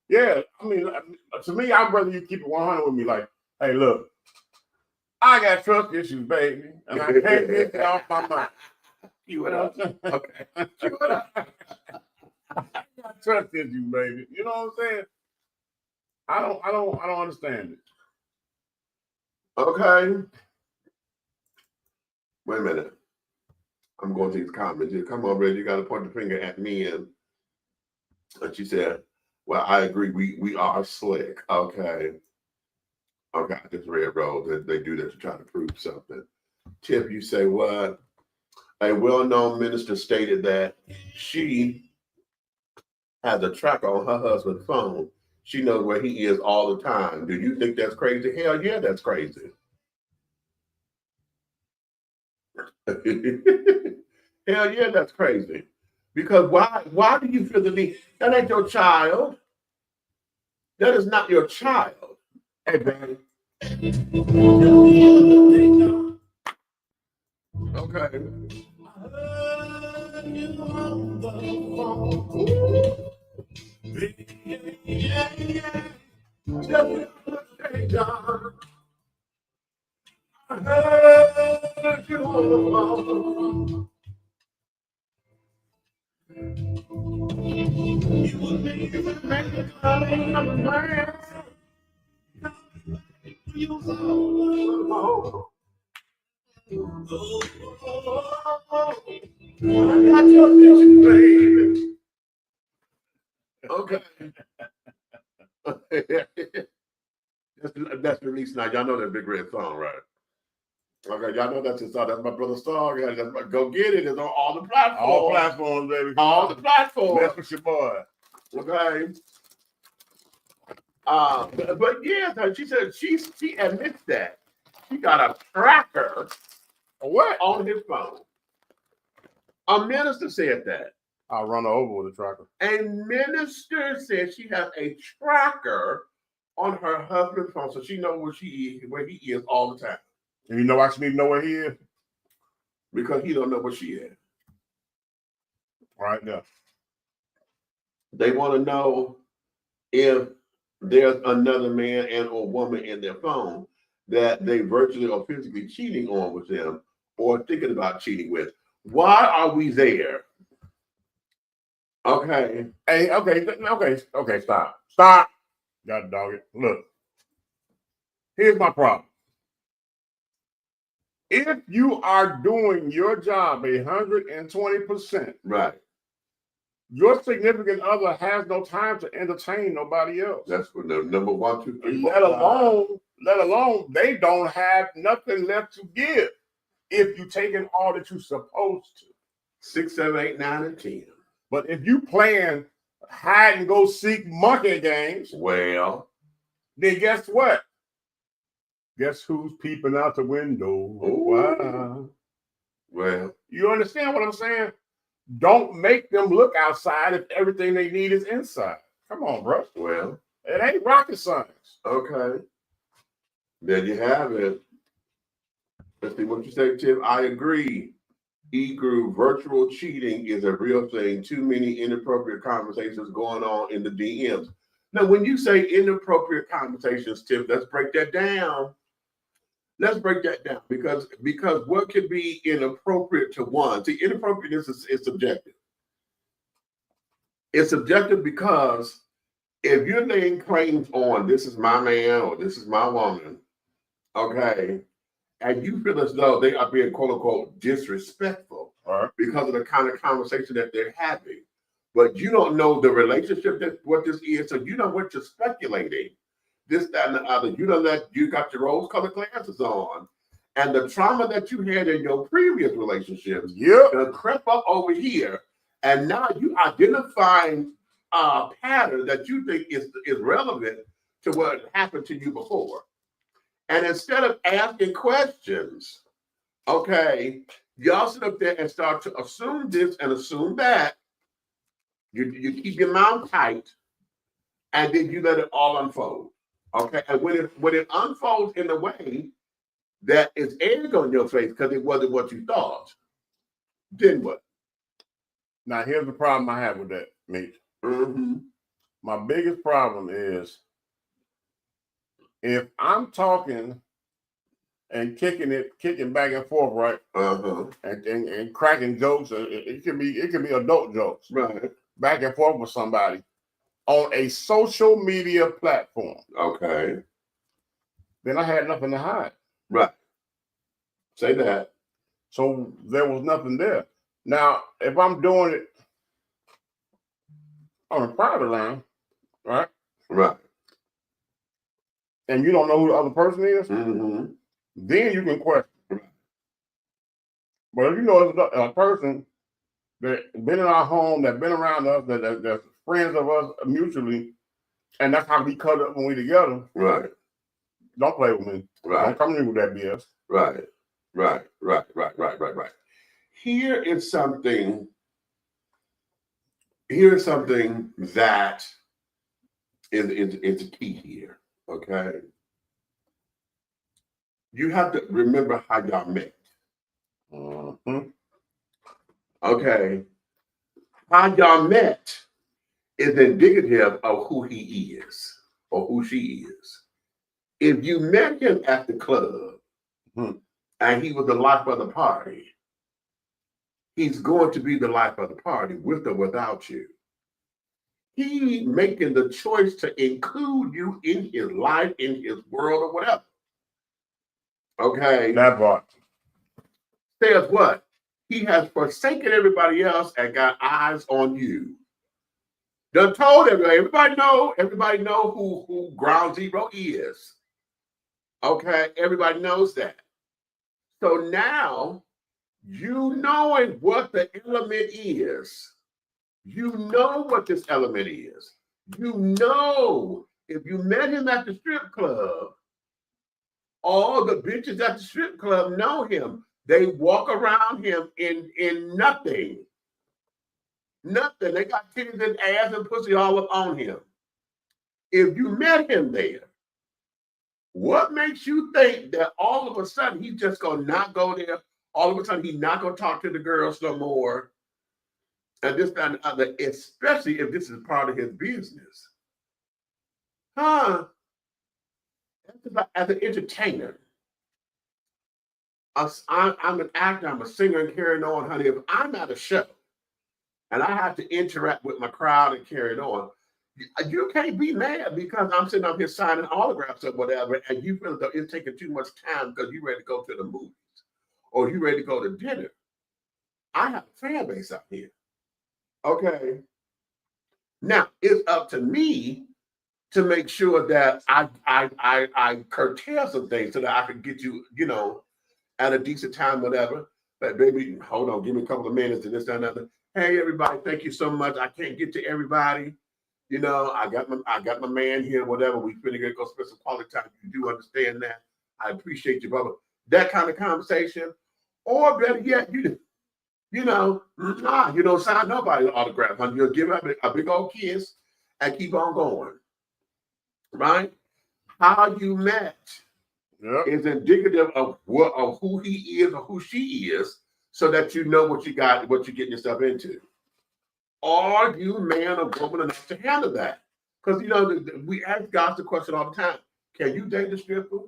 Yeah, I mean, to me, I'd rather you keep it 100 with me. Like, hey, look, I got trust issues, baby, and I can't get it off my mind. You what up? Okay. You what up? I got trust issues, baby. You know what I'm saying? I don't understand it. Okay. Wait a minute. I'm going to these comments. Come on, Reggie. You got to point the finger at me. And she said, well, I agree. We are slick. Okay. Okay. I just read Rose. They do that to try to prove something. Tip, you say what? A well-known minister stated that she has a tracker on her husband's phone. She knows where he is all the time. Do you think that's crazy? Hell yeah, that's crazy. Hell yeah, that's crazy. Because why do you feel the need? That ain't your child. That is not your child. Hey, baby. Okay. Okay. That's released now. Y'all know that Big Red song, right? Okay, y'all know that's his song. That's my brother's song. Yeah, that's my, go get it. It's on all the platforms. All platforms, baby. All the platforms. Mess with your boy. Okay. But yeah, she said she admits that she got a tracker. What? On his phone. A minister said that. I'll run her over with a tracker. A minister said she has a tracker on her husband's phone, so she knows where he is all the time. And you know why she need to know where he is? Because he don't know where she is. Right there. They want to know if there's another man and or woman in their phone that they virtually or physically cheating on with them or thinking about cheating with. Why are we there? Okay. Hey, okay, stop. God dog it. Look. Here's my problem. If you are doing your job 120%, right, your significant other has no time to entertain nobody else. That's what the number 1, 2, 3. Let alone they don't have nothing left to give if you're taking all that you're supposed to. 6, 7, 8, 9, and 10. But if you playing hide and go seek monkey games, well, then guess what? Guess who's peeping out the window? Wow. Well, you understand what I'm saying? Don't make them look outside if everything they need is inside. Come on, bro. Well, it ain't rocket science. Okay. There you have it. Let's see what you say, Tim. I agree. E-Groove, virtual cheating is a real thing. Too many inappropriate conversations going on in the DMs. Now, when you say inappropriate conversations, Tim, let's break that down. Let's break that down because what could be inappropriate to one? See, inappropriateness is subjective. It's subjective because if you're laying claims on this is my man or this is my woman, okay, and you feel as though they are being quote unquote disrespectful because of the kind of conversation that they're having, but you don't know the relationship that what this is, so you know what you're speculating. This, that, and the other. You know that you got your rose-colored glasses on, and the trauma that you had in your previous relationships, gonna creep up over here, and now you identifying a pattern that you think is relevant to what happened to you before. And instead of asking questions, okay, y'all sit up there and start to assume this and assume that. You keep your mouth tight, and then you let it all unfold. Okay, and when it unfolds in a way that is egg on your face because it wasn't what you thought, then what? Now here's the problem I have with that, mate. Mm-hmm. My biggest problem is if I'm talking and kicking back and forth, right, and cracking jokes, it can be adult jokes, right, back and forth with somebody on a social media platform. Okay. Then I had nothing to hide. Right. Say that. So there was nothing there. Now, if I'm doing it on a private line, right? Right. And you don't know who the other person is, then you can question. But if you know it's a person that's been in our home, that's been around us, that's friends of us mutually, and that's how we cut up when we together. Right. Don't play with me. Right. Don't come in with that BS. Right. Here is something that is key here. Okay. You have to remember how y'all met. Okay. How y'all met is indicative of who he is or who she is. If you met him at the club and he was the life of the party, he's going to be the life of the party with or without you. He making the choice to include you in his life, in his world, or whatever. Okay. That part. Says what? He has forsaken everybody else and got eyes on you. Done told everybody know who Ground Zero is. Okay, everybody knows that. So now, you knowing what the element is, you know what this element is. You know, if you met him at the strip club, all the bitches at the strip club know him. They walk around him in nothing. Nothing. They got titties and ass and pussy all up on him. If you met him there, what makes you think that all of a sudden he's just gonna not go there? All of a sudden he's not gonna talk to the girls no more, and this, that, and the other, especially if this is part of his business. As an entertainer, I'm an actor, I'm a singer and carrying on, honey. If I'm at a show and I have to interact with my crowd and carry it on, you can't be mad because I'm sitting up here signing autographs or whatever, and you feel that it's taking too much time because you're ready to go to the movies or you're ready to go to dinner. I have a fan base out here. Okay. Now it's up to me to make sure that I curtail some things so that I can get you, at a decent time, whatever. But baby, hold on, give me a couple of minutes and this, that, and other. Hey, everybody, thank you so much. I can't get to everybody. I got my man here, whatever. We finna go spend some quality time. You do understand that. I appreciate you, brother. That kind of conversation. Or better yet, you don't sign nobody's autograph, honey. You'll give up a big old kiss and keep on going. Right? How you met is indicative of who he is or who she is, so that you know what you got, what you're getting yourself into. Are you man or woman enough to handle that? Because we ask guys the question all the time: can you date the stripper?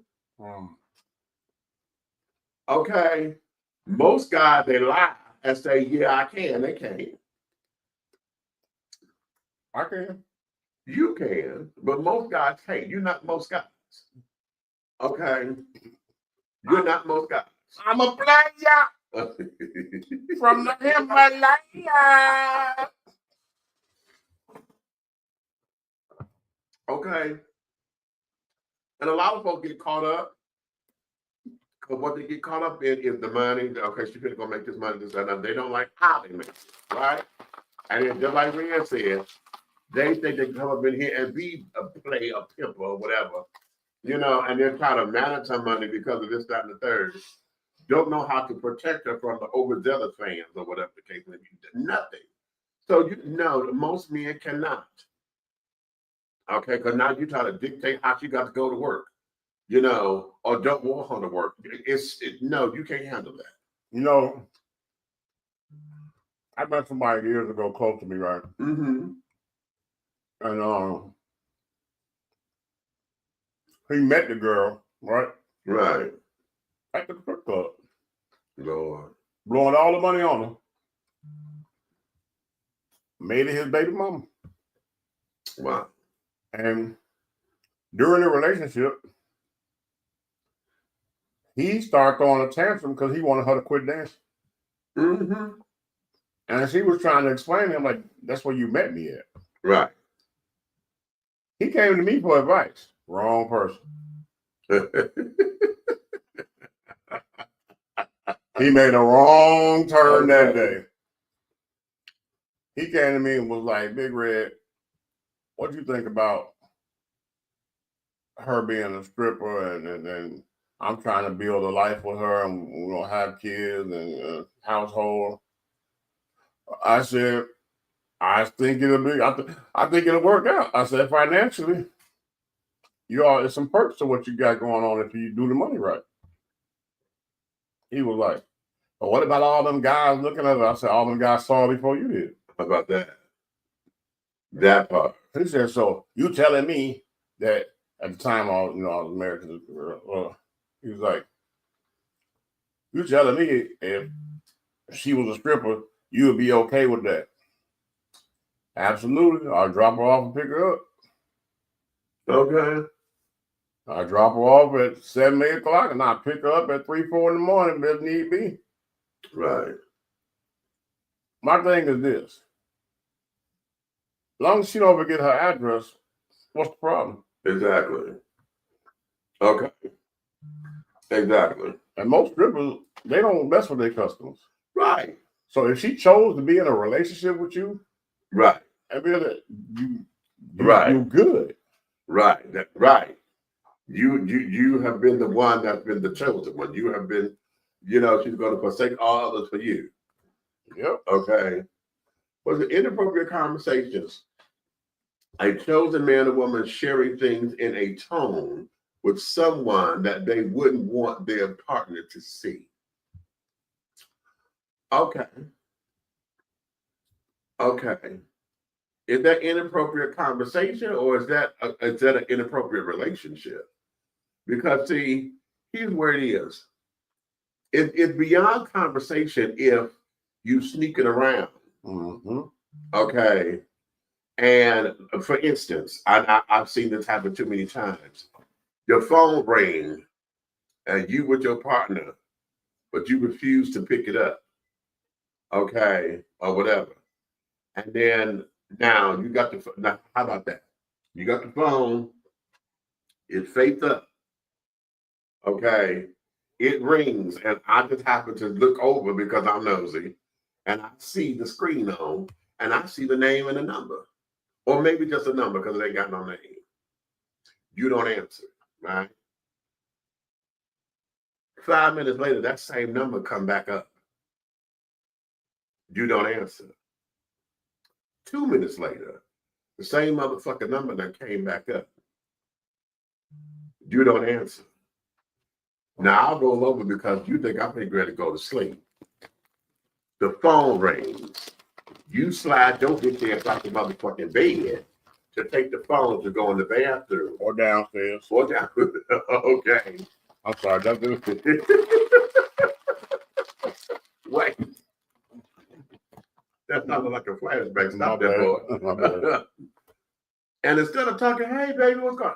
Okay, most guys, they lie and say, "Yeah, I can." They can't. I can. You can, but most guys can't. You're not most guys. Okay, you're not most guys. I'm a player from the Himalaya. Okay. And a lot of folks get caught up, because what they get caught up in is the money. Okay, she's gonna make this money, this, that, and they don't like how they make it, right? And then just like Rand said, they think they can come up in here and be a player, a pimp, or whatever, and they're trying to manage her money because of this, that, and the third. Don't know how to protect her from the overzealous fans or whatever the case may be. Nothing. So most men cannot. Okay, because now you try to dictate how she got to go to work, or don't want her to work. No, you can't handle that. I met somebody years ago close to me, right? Mm-hmm. And he met the girl, right? Right. At the strip club. Lord. Blowing all the money on her. Made it his baby mama. Wow. And during the relationship, he started throwing a tantrum because he wanted her to quit dancing. Mm-hmm. And she was trying to explain to him, like, that's where you met me at. Right. He came to me for advice. Wrong person. He made a wrong turn that day. He came to me and was like, Big Red, what do you think about her being a stripper? And I'm trying to build a life with her, and we're gonna have kids and household. I said, I think it'll be. I think it'll work out. I said, financially, there's some perks to what you got going on if you do the money right. He was like, but what about all them guys looking at it? I said, all them guys saw it before you did. How about that? That part. He said, so you telling me that at the time I was married to the girl, he was like, you telling me if she was a stripper, you would be okay with that? Absolutely. I'll drop her off and pick her up. Okay. I drop her off at 7, 8 o'clock, and I pick her up at 3, 4 in the morning if need be. Right. My thing is this. As long as she don't forget her address, what's the problem? Exactly. Okay. Exactly. And most strippers, they don't mess with their customers. Right. So if she chose to be in a relationship with you, right, and be that right, you're good. Right. Right. You have been the one that's been the chosen one. You have been, she's going to forsake all others for you. Yep. Okay. Was it inappropriate conversations? A chosen man or woman sharing things in a tone with someone that they wouldn't want their partner to see. Okay. Okay. Is that inappropriate conversation, or is that an inappropriate relationship? Because see, here's where it is. It's beyond conversation if you sneak it around. Mm-hmm. Okay. And for instance, I've seen this happen too many times. Your phone rings and you with your partner, but you refuse to pick it up. Okay. Or whatever. And then now you got now how about that? You got the phone, it's face up. Okay. It rings and I just happen to look over because I'm nosy and I see the screen on and I see the name and the number. Or maybe just a number because it ain't got no name. You don't answer, right? 5 minutes later, that same number come back up. You don't answer. 2 minutes later, the same motherfucking number that came back up. You don't answer. Now I'll roll over because you think I'm ready to go to sleep. The phone rings. You slide your dick ass out the motherfucking bed to take the phone to go in the bathroom. Or downstairs. Or down. Okay. I'm sorry, that's it. Wait. That sounded like a flashback. Stop My that, bad. boy. My bad. And instead of talking, hey, baby, what's going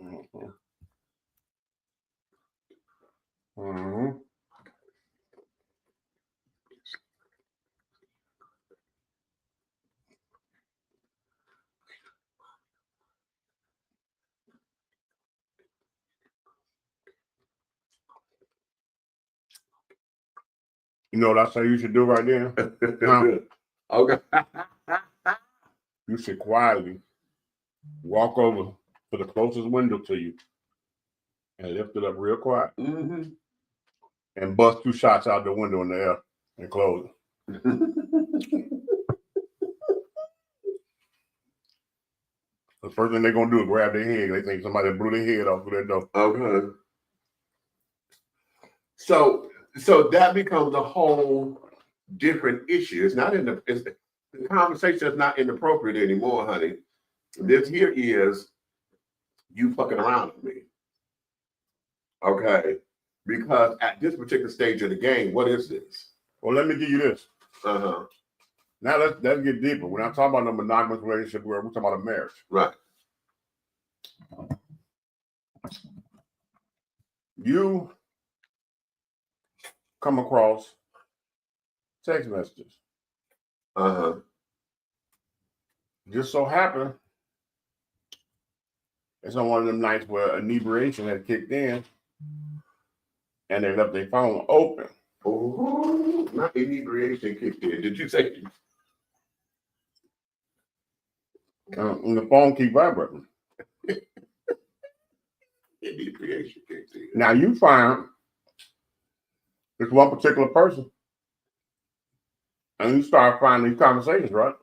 on? Mm-hmm. Mm-hmm. You know what I say you should do right there? Huh? Okay. You should quietly walk over to the closest window to you and lift it up real quiet. Mm-hmm. And bust 2 shots out the window in the air and close it. The first thing they're going to do is grab their head. They think somebody blew their head off of their door. Okay. So that becomes a whole different issue. It's not the conversation is not inappropriate anymore, honey. This here is you fucking around with me. Okay. Because at this particular stage of the game, what is this? Well, let me give you this. Uh-huh. Now let's get deeper. We're not talking about a monogamous relationship, we're talking about a marriage. Right. You come across text messages. Uh-huh. Just so happen it's on one of them nights where inebriation had kicked in and they left their phone open. Oh, not inebriation kicked in. Did you say? And the phone keep vibrating. depreciation kicks in. Now you find this one particular person, and you start finding these conversations, right?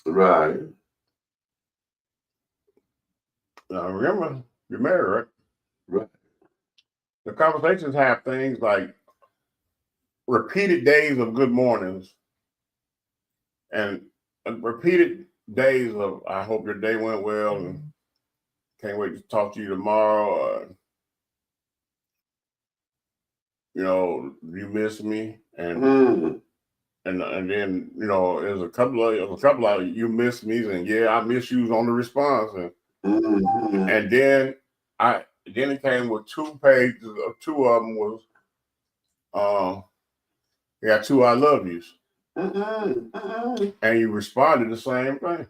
Right. Now remember, you're married, right? Right. The conversations have things like repeated days of good mornings and repeated days of I hope your day went well and can't wait to talk to you tomorrow. You miss me, and then there's a couple of you miss me, and yeah, I miss you on the response, and then it came with 2 pages of 2 of them was you got 2 I love yous, and you responded the same thing.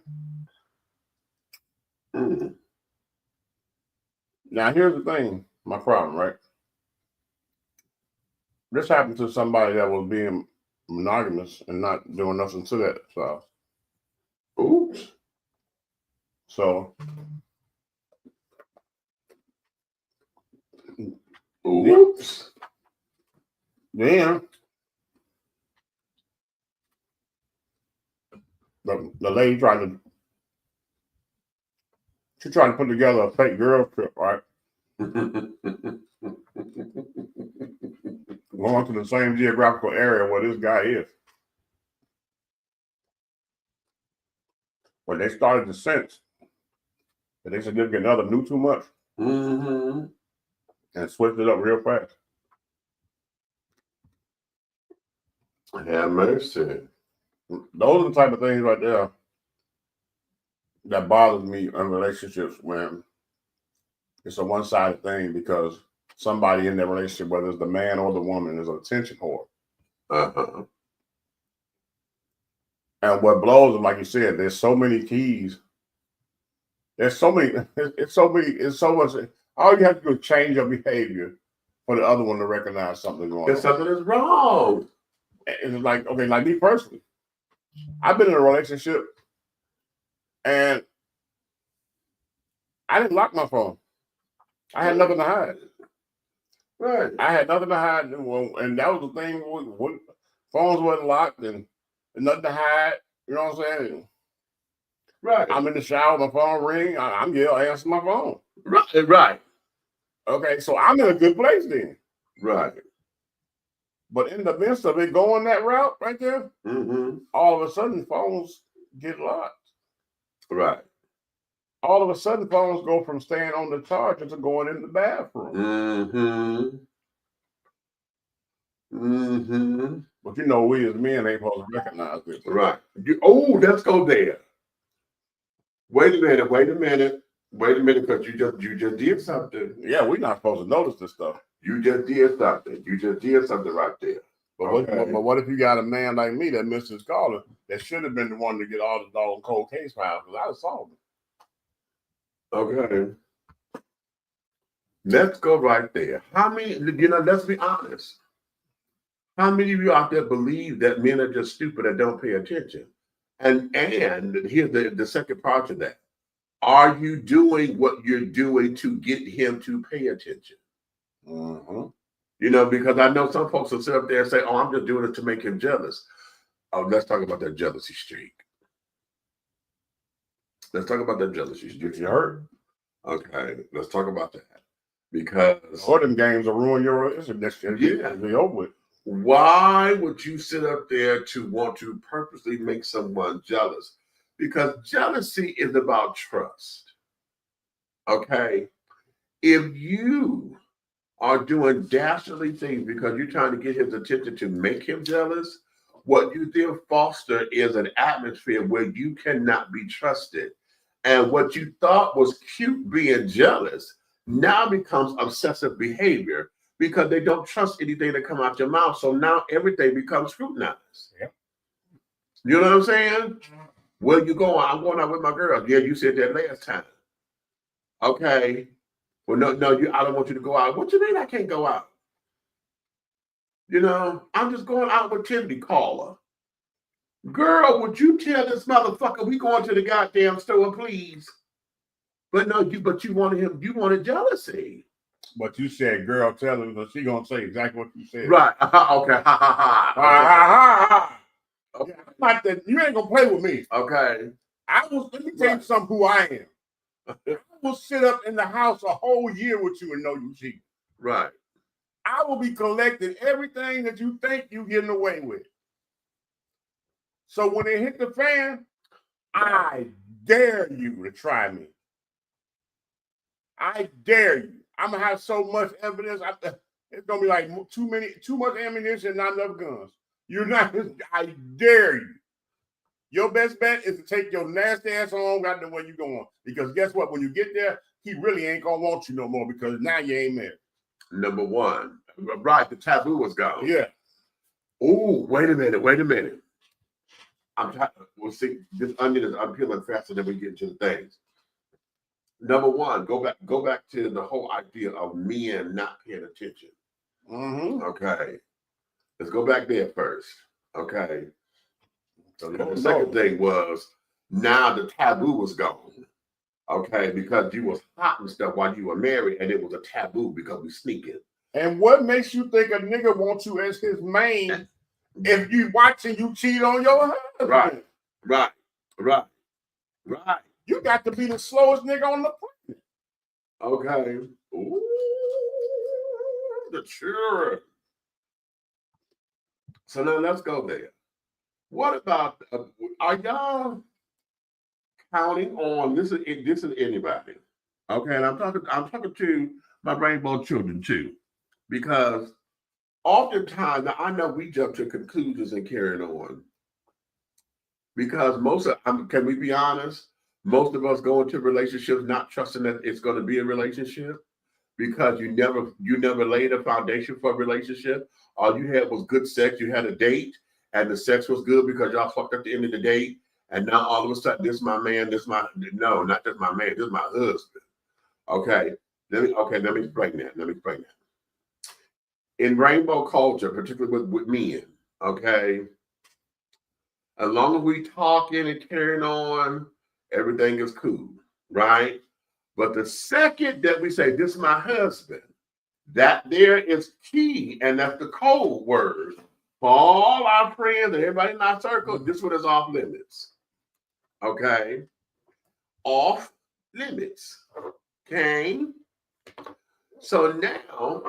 Now here's the thing, my problem, right? This happened to somebody that was being monogamous and not doing nothing to that stuff. Oops. So oops. Then the lady tried to put together a fake girl trip, right? Going to the same geographical area where this guy is. When they started to sense that their significant other knew too much and switched it up real fast. Have mercy. Those are the type of things right there that bothers me in relationships when it's a one-sided thing because somebody in that relationship, whether it's the man or the woman, is an attention whore. And what blows them, like you said, there's so many keys. There's so many, it's so much. All you have to do is change your behavior for the other one to recognize something going on. Something is wrong. It's like, okay, like me personally, I've been in a relationship and I didn't lock my phone. I had nothing to hide. Right. I had nothing to hide. And that was the thing. Phones wasn't locked and nothing to hide. You know what I'm saying? Right. I'm in the shower, my phone ring. I'm answering my phone. Right. Right. Okay, so I'm in a good place then. Right. But in the midst of it going that route right there, all of a sudden phones get locked. Right. All of a sudden phones go from staying on the charger to going in the bathroom. But we as men ain't supposed to recognize this. Right. Let's go there. Wait a minute, because you just did something. Yeah, we're not supposed to notice this stuff. You just did something right there. But what if you got a man like me that missed his caller that should have been the one to get all the dog cold case files because I saw him. Okay. Let's go right there. How many, let's be honest. How many of you out there believe that men are just stupid and don't pay attention? And here's the second part of that. Are you doing what you're doing to get him to pay attention? Because I know some folks will sit up there and say, oh, I'm just doing it to make him jealous. Oh, let's talk about that jealousy streak. Let's talk about that jealousy streak. Get you hurt. Okay, let's talk about that. Because all them games will ruin your relationship. Yeah. Be over with. Why would you sit up there to want to purposely make someone jealous? Because jealousy is about trust. Okay? If you are doing dastardly things because you're trying to get his attention to make him jealous, what you then foster is an atmosphere where you cannot be trusted. And what you thought was cute being jealous now becomes obsessive behavior because they don't trust anything that comes out your mouth. So now everything becomes scrutinized. Yeah. You know what I'm saying? Where you going? I'm going out with my girls. Yeah, you said that last time. Okay. Well, no, I don't want you to go out. What you mean I can't go out? I'm just going out with Tiffany. Call her. Girl, would you tell this motherfucker we going to the goddamn store, please? But no, you wanted jealousy. But you said, girl, tell her, so she gonna say exactly what you said. Right. Okay. Ha ha ha. Ha ha Okay. ha. I'm not that, you ain't gonna play with me. Okay. Let me tell you something who I am. I will sit up in the house a whole year with you and know you cheating. Right. I will be collecting everything that you think you getting away with. So when it hit the fan, I dare you to try me. I dare you. I'm gonna have so much evidence. It's gonna be like too much ammunition, not enough guns. You're not. I dare you. Your best bet is to take your nasty ass on right the way you going. Because guess what? When you get there, he really ain't gonna want you no more because now you ain't there. Number one. Right. The taboo was gone. Yeah. Oh, wait a minute. We'll see. This onion is unpeeling faster than we get into the things. Number one, go back to the whole idea of men not paying attention. Mm-hmm. Okay. Let's go back there first. Okay. So the second thing was now the taboo was gone. Okay, because you was hot and stuff while you were married, and it was a taboo because we sneaking. And what makes you think a nigga wants you as his main if you watching you cheat on your husband? Right. You got to be the slowest nigga on the planet. Okay. Ooh, the children. So now let's go there. What about, are y'all counting on, this is anybody, okay, and I'm talking to my rainbow children too, because oftentimes, now I know we jump to conclusions and carrying on, because can we be honest, most of us go into relationships not trusting that it's going to be a relationship, because you never laid a foundation for a relationship. All you had was good sex. You had a date, and the sex was good because y'all fucked at the end of the date. And now all of a sudden, this is my man. No, not just my man. This is my husband. Okay. Let me explain that. In rainbow culture, particularly with men, okay, as long as we talking and carrying on, everything is cool, right? But the second that we say, this is my husband, that there is key, and that's the code word for all our friends and everybody in our circle. This one is off limits. Okay? Off limits. Okay? So now,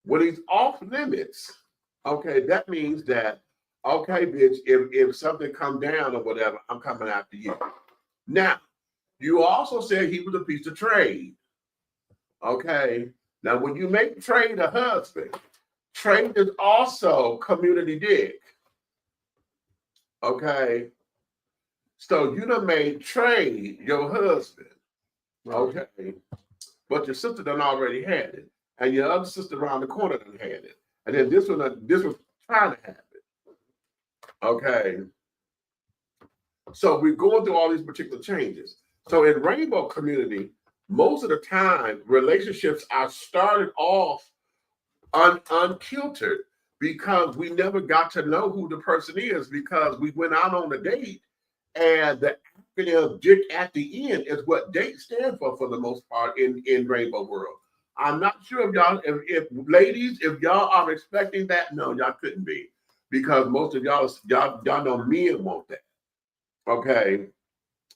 when he's off limits, okay, that means that, okay, bitch, if something come down or whatever, I'm coming after you. Now, you also said he was a piece of trade. Okay. Now, when you make trade a husband, trade is also community dick. Okay. So you done made trade your husband. Okay. But your sister done already had it. And your other sister around the corner done had it. And then this was trying to happen. Okay. So we're going through all these particular changes. So in rainbow community, most of the time, relationships are started off unkiltered because we never got to know who the person is, because we went out on a date, and the acronym dick at the end is what date stand for the most part in rainbow world. I'm not sure if ladies, if y'all are expecting that, no, y'all couldn't be, because most of y'all know men want that. Okay.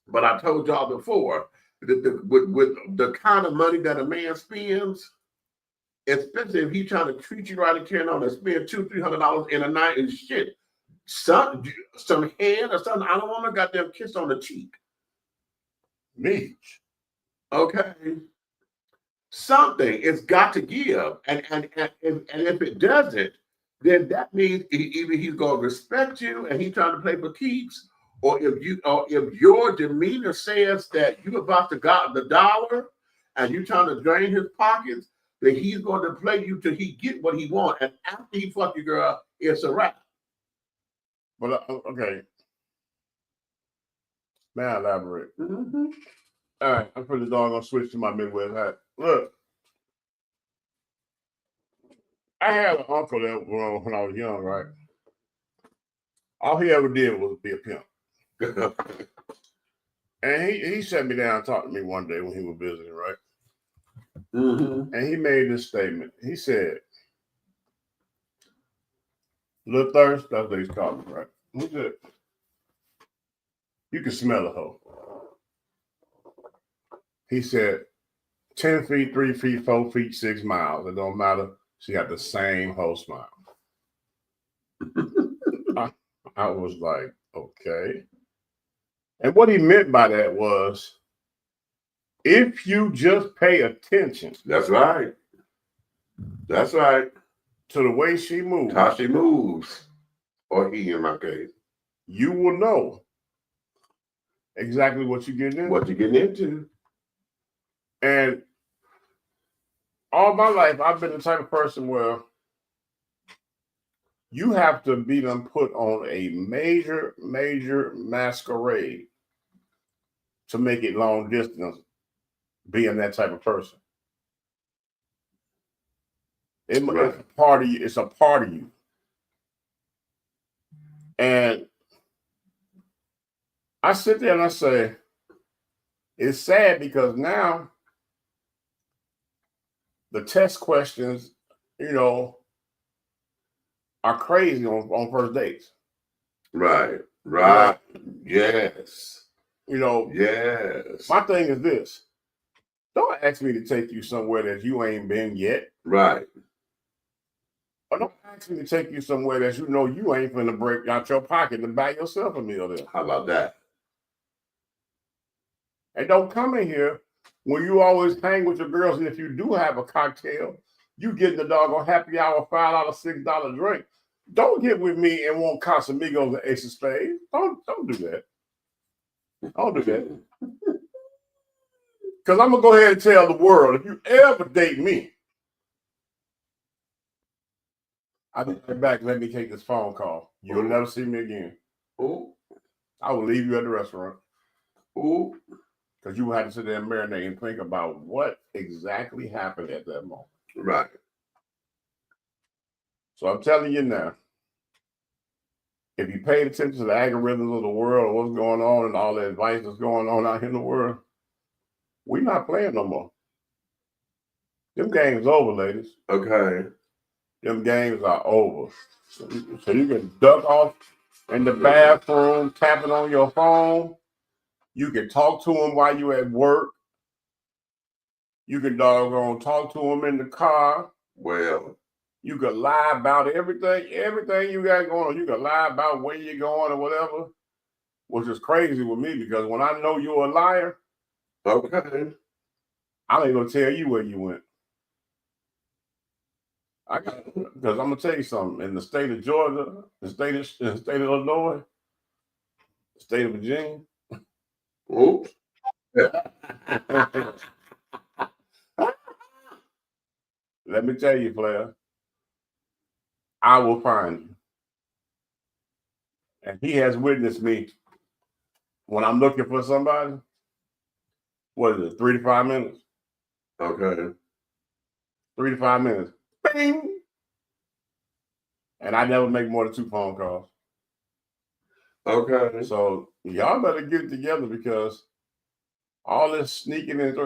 But I told y'all before that with the kind of money that a man spends, especially if he's trying to treat you right and carrying on, and spend $200-300 in a night and shit, some hand or something. I don't want a goddamn kiss on the cheek. Me. Okay. Something it's got to give, and if it doesn't, then that means either he's gonna respect you and he's trying to play for keeps. Or if your demeanor says that you're about to got the dollar and you're trying to drain his pockets, then he's going to play you till he get what he wants. And after he fuck your girl, it's a wrap. Well, okay. May I elaborate? Mm-hmm. All right, I'm pretty dog gonna switch to my Midwest hat. Look, I had an uncle that when I was young, right? All he ever did was be a pimp. And he sat me down and talked to me one day when he was visiting, right? And he made this statement. He said, "Little thirst, that's what he's talking, right?" He said, "You can smell a hoe." He said, 10 feet, 3 feet, 4 feet, 6 miles. It don't matter. She got the same hoe smile. I was like, okay. And what he meant by that was, if you just pay attention. That's right. That's right. To the way she moves. How she moves. Or he, in my case. You will know exactly what you're getting into. What you're getting into. And all my life, I've been the type of person where you have to be done put on a major masquerade to make it long distance, being that type of person. It's a part of you. It's a part of you. And I sit there and I say, it's sad because now the test questions, are crazy on first dates. Right. Yes. Yes. My thing is this. Don't ask me to take you somewhere that you ain't been yet. Right. Or don't ask me to take you somewhere that you know you ain't finna break out your pocket to buy yourself a meal there. How about that? And don't come in here when you always hang with your girls, and if you do have a cocktail, you getting the doggone happy hour $5, $6 drink. Don't get with me and want Casamigos and Ace of Spades. Don't do that. Don't do that. Because I'm going to go ahead and tell the world, if you ever date me, I'll be right back. Let me take this phone call. You'll never see me again. Ooh. I will leave you at the restaurant. Ooh. Because you will have to sit there and marinate and think about what exactly happened at that moment. Right. So I'm telling you now, if you paid attention to the algorithms of the world, what's going on and all the advice that's going on out here in the world, we're not playing no more. Them games over, ladies. Okay. Them games are over. So you can duck off in the bathroom, tapping on your phone. You can talk to them while you're at work. You can doggone talk to them in the car. Well, you can lie about everything you got going on. You can lie about where you're going or whatever, which is crazy with me because when I know you're a liar, okay, I ain't gonna tell you where you went. Because I'm gonna tell you something. In the state of Georgia, the state of Illinois, the state of Virginia. Oops. Let me tell you, player, I will find you. And he has witnessed me when I'm looking for somebody. What is it, 3 to 5 minutes? Okay. 3 to 5 minutes. Bing! And I never make more than 2 phone calls. Okay. So y'all better get it together because all this sneaking in.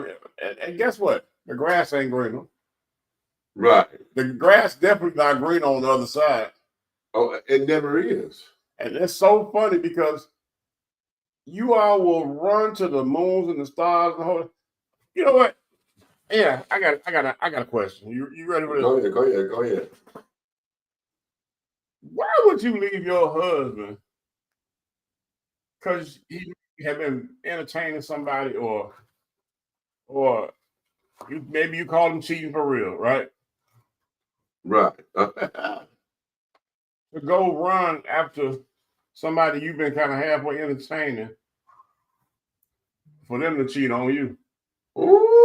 And guess what? The grass ain't greener. Right. The grass definitely not green on the other side. Oh, it never is. And it's so funny because you all will run to the moons and the stars and the whole. You know what? Yeah, I got a question. You ready for this? Go ahead. Why would you leave your husband? Because he have been entertaining somebody, or maybe you call him cheating for real, right? Right. To go run after somebody you've been kind of halfway entertaining for them to cheat on you. Ooh.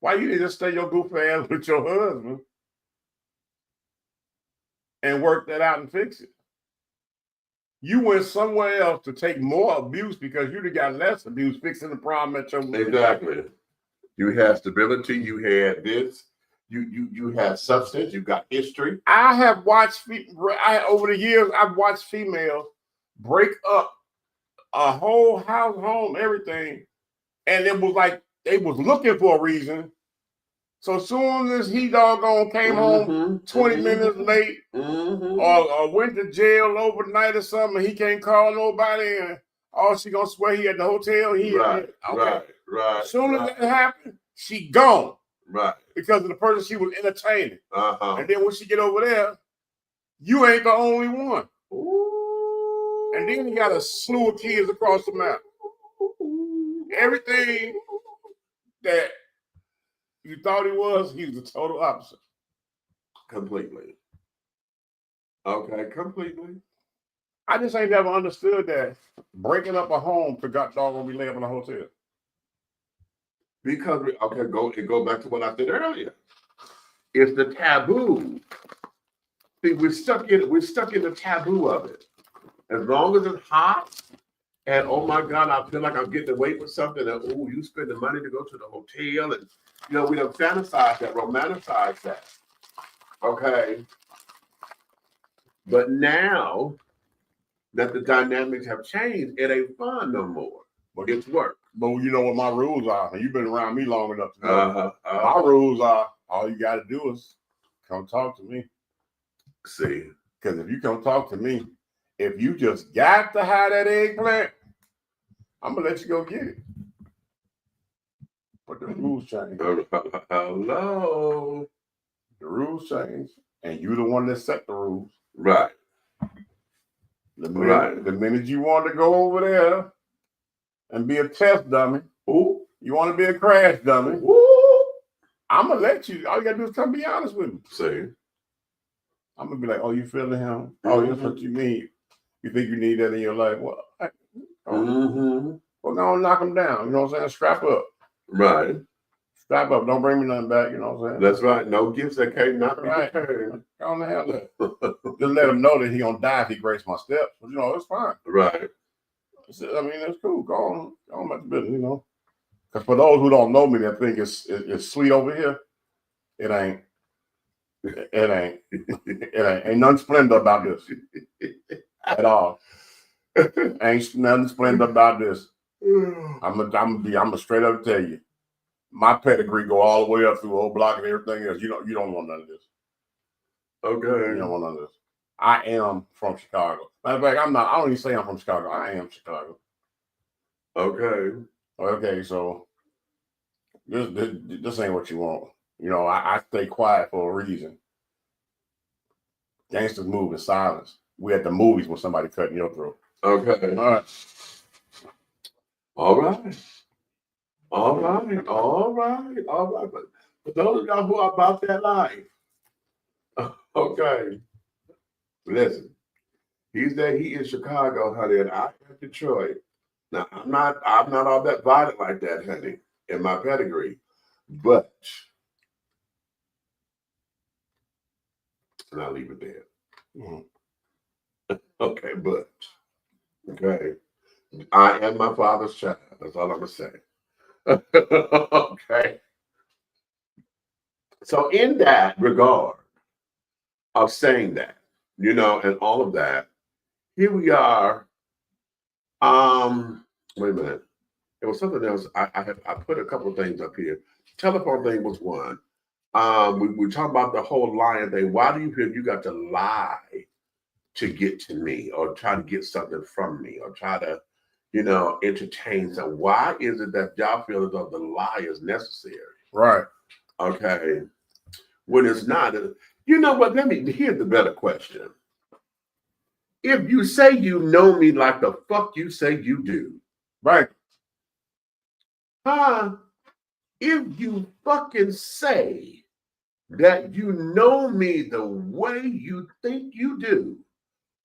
Why you didn't just stay your goofy ass with your husband and work that out and fix it? You went somewhere else to take more abuse because you got less abuse fixing the problem at your Exactly. You had stability. You had this. You had substance. You got history. I have watched over the years. I've watched females break up a whole house, home, everything And it was like they was looking for a reason. So as soon as he doggone came home 20 minutes late or went to jail overnight or something, he can't call nobody and she gonna swear he at the hotel. Right. As soon as that happened, she gone. Right. Because of the person she was entertaining. Uh-huh. And then when she get over there, you ain't the only one. Ooh. And then he got a slew of kids across the map. Everything that you thought he was the total opposite. Completely. Okay, completely. I just ain't never understood that breaking up a home to God dog when we lay up in a hotel. Because go back to what I said earlier. It's the taboo. See, we're stuck in the taboo of it. As long as it's hot, and oh my God, I feel like I'm getting away with something, and oh, you spend the money to go to the hotel, and we don't fantasize that, romanticize that. Okay. But now that the dynamics have changed, it ain't fun no more. But it's work. But you know what my rules are, and you've been around me long enough to know. My rules are, all you got to do is come talk to me. See? Because if you come talk to me, if you just got to have that eggplant, I'm going to let you go get it. But the rules change. Hello? The rules change, and you're the one that set the rules. Right. The minute you want to go over there and be a test dummy, you want to be a crash dummy, I'm going to let you. All you got to do is come be honest with me. See? I'm going to be like, oh, you feeling him? Oh, that's what you need. You think you need that in your life? Well, well, go knock him down. You know what I'm saying? Strap up. Right. Strap up. Don't bring me nothing back. You know what I'm saying? That's right. No gifts that can't not be returned. Go on the hell that. Just let him know that he gonna die if he breaks my steps. But, it's fine. Right. I mean, it's cool. Go on about the business. Because for those who don't know me, that think it's sweet over here. It ain't. Ain't nothing splendor about this at all. Ain't nothing splendor about this. I'm straight up tell you, my pedigree go all the way up through Old Block and everything else. You don't want none of this. Okay. You don't want none of this. I am from Chicago. Matter of fact, I don't even say I'm from Chicago. I am Chicago. Okay, so this ain't what you want. I stay quiet for a reason. Gangsters move in silence. We at the movies when somebody cutting your throat. Okay. All right. But those of y'all who are about that life, okay. Listen, he is Chicago, honey, and I am Detroit. Now I'm not all that violent like that, honey, in my pedigree. But and I'll leave it there. Okay, but I am my father's child. That's all I'm gonna say. Okay. So in that regard of saying that, and all of that, here we are. Wait a minute. There was something else. I put a couple of things up here. Telephone thing was one. We talk about the whole lying thing. Why do you feel you got to lie to get to me or try to get something from me or try to, entertain some? Why is it that y'all feel as though the lie is necessary? Right. Okay. When it's not. You know what? Here's the better question. If you say you know me like the fuck you say you do. Right. If you fucking say that you know me the way you think you do,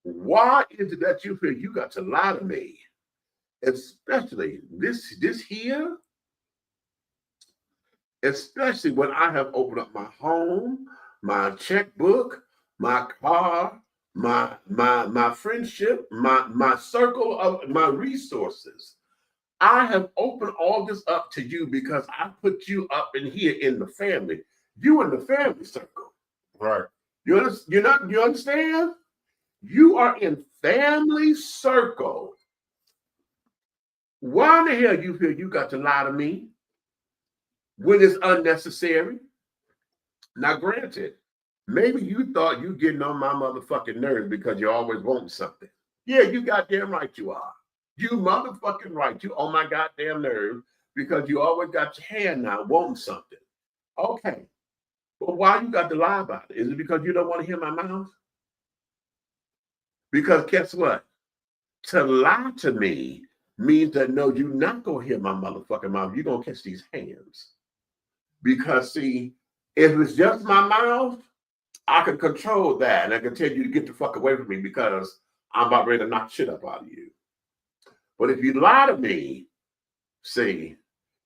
why is it that you feel you got to lie to me? Especially this here, especially when I have opened up my home, my checkbook, my car, my friendship, my circle of my resources. I have opened all this up to you because I put you up in here in the family. You in the family circle. Right. You understand? You are in family circle. Why in the hell you feel you got to lie to me when it's unnecessary? Now, granted, maybe you thought you getting on my motherfucking nerves because you always want something. Yeah, you goddamn right you are. You motherfucking right. You on my goddamn nerves because you always got your hand now wanting something. Okay. But why you got to lie about it? Is it because you don't want to hear my mouth? Because guess what? To lie to me means that no, you're not going to hear my motherfucking mouth. You're going to catch these hands. Because see, if it's just my mouth, I can control that. And I can tell you to get the fuck away from me because I'm about ready to knock shit up out of you. But if you lie to me, see,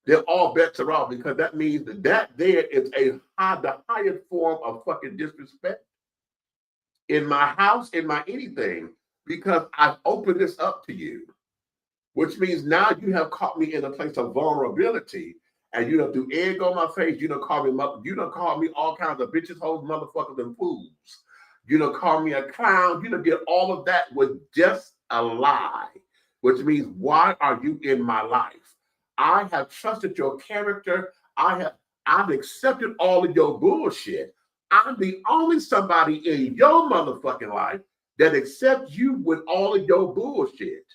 then all bets are off because that means that there is the highest form of fucking disrespect in my house, in my anything, because I've opened this up to you, which means now you have caught me in a place of vulnerability. And you don't do egg on my face. You don't call me all kinds of bitches, hoes, motherfuckers, and fools. You don't call me a clown. You don't get all of that with just a lie, which means why are you in my life? I have trusted your character. I've accepted all of your bullshit. I'm the only somebody in your motherfucking life that accepts you with all of your bullshit.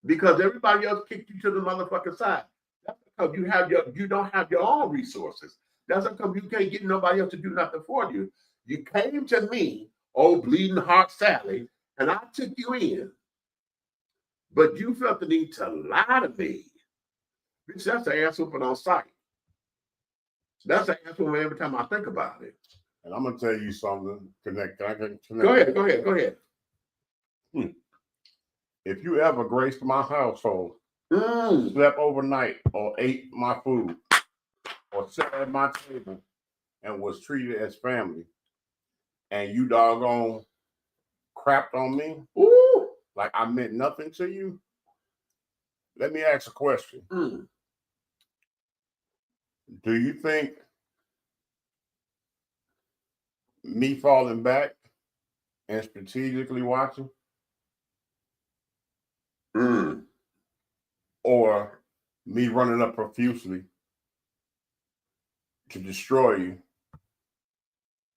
Because everybody else kicked you to the motherfucking side. That's because you don't have your own resources. That's because you can't get nobody else to do nothing for you. You came to me, old bleeding heart Sally, and I took you in. But you felt the need to lie to me. Bitch, that's an ass whooping on sight. That's an ass whooping every time I think about it. And I'm gonna tell you something. Connect. Go ahead. If you ever graced my household, slept overnight, or ate my food, or sat at my table and was treated as family, and you doggone crapped on me, like I meant nothing to you, let me ask a question. Do you think me falling back and strategically watching, or me running up profusely to destroy you,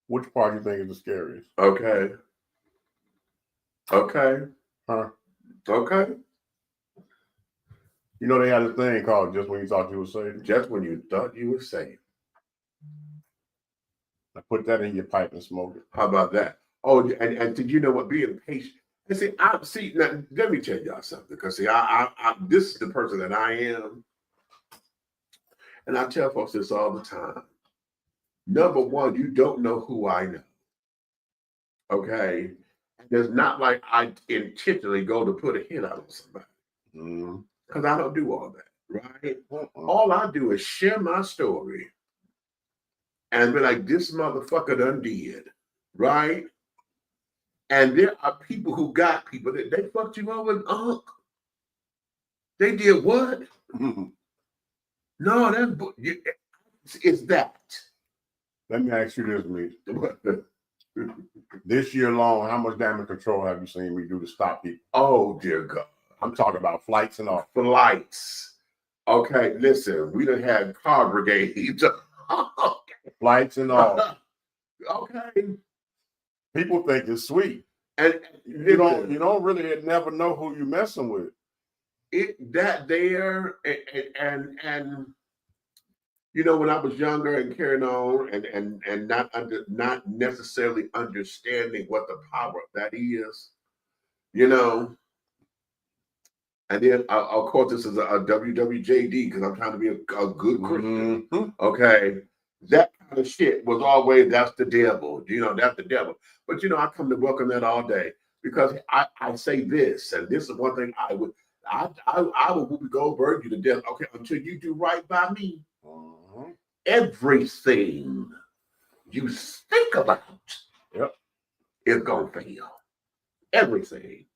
which part do you think is the scariest? Okay. Huh? Okay. You know they had a thing called Just When You Thought You Were Safe? Just when you thought you were safe. I put that in your pipe and smoke it. How about that? Oh, and did you know what? Being patient. And see, now, let me tell y'all something. Because see, this is the person that I am. And I tell folks this all the time. Number one, you don't know who I know. Okay? It's not like I intentionally go to put a hit out on somebody. Because I don't do all that, right? All I do is share my story and be like, this motherfucker done did, right? And there are people who got people that they fucked you over, They did what? No, it's that. Let me ask you this, Meech. This year long, how much damage control have you seen me do to stop people? Oh, dear God. I'm talking about flights and all. Flights. Okay, listen, we done had car brigades. Flights and all. Okay. People think it's sweet. And you don't really never know who you're messing with. And you know, when I was younger and carrying on and not necessarily understanding what the power of that is, you know. And then, of course, this is a WWJD because I'm trying to be a good Christian. Okay. That kind of shit was always, that's the devil. You know, that's the devil. But, you know, I come to welcome that all day because I say this, and this is one thing I would Whoopi Goldberg you to death. Okay, until you do right by me, everything you think about is going to fail. Everything.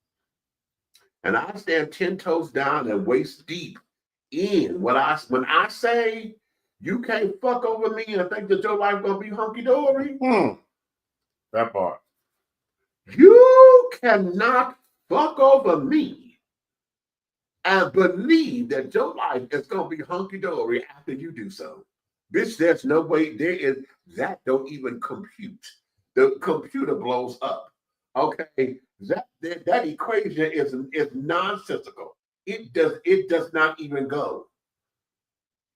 And I stand 10 toes down and waist deep in when I say you can't fuck over me and think that your life gonna be hunky-dory. That part. You cannot fuck over me and believe that your life is going to be hunky-dory after you do so. Bitch, there's no way that don't even compute. The computer blows up. Okay, that equation is nonsensical. It does not even go.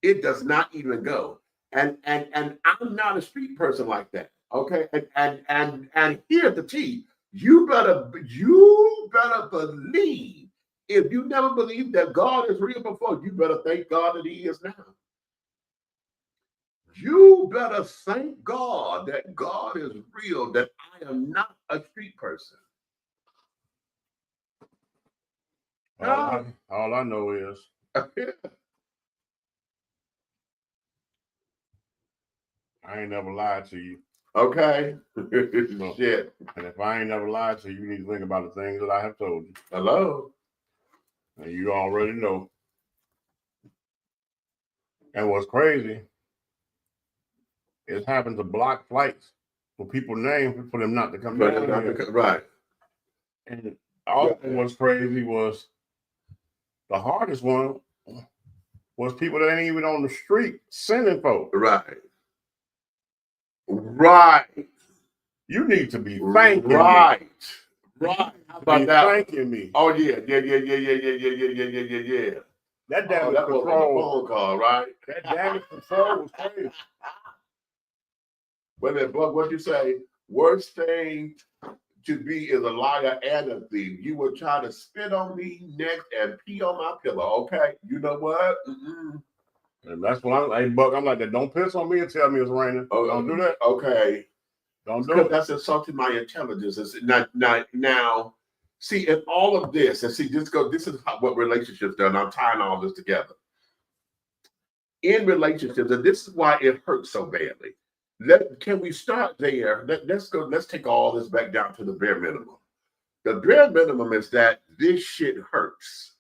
It does not even go. And I'm not a street person like that. Okay, and here's the T. You better believe. If you never believed that God is real before, you better thank God that He is now. You better thank God that God is real, that I am not a street person. All I know is I ain't never lied to you. Okay. Shit. And if I ain't never lied to you, you need to think about the things that I have told you. Hello. And you already know. And what's crazy, it happened to block flights for people named for them not to come down here. Right. And all what's crazy was the hardest one was people that ain't even on the street sending folks. Right. Right. You need to be thanking me. Right. How about that? Thanking me. Oh yeah. Yeah. That damage that control. Was on the phone call, right? That damage control was crazy. Wait a minute, Buck, what'd you say? Worst thing to be is a liar and a thief. You will try to spit on me next and pee on my pillow. Okay, you know what? And that's what I'm like, Buck. I'm like that. Don't piss on me and tell me it's raining. Oh, don't do that. Okay. Don't do it. That's insulting my intelligence. It's now, see, in all of this, and see, this is what relationships do, and I'm tying all this together. In relationships, and this is why it hurts so badly. Can we start there? Let's take all this back down to the bare minimum. The bare minimum is that this shit hurts.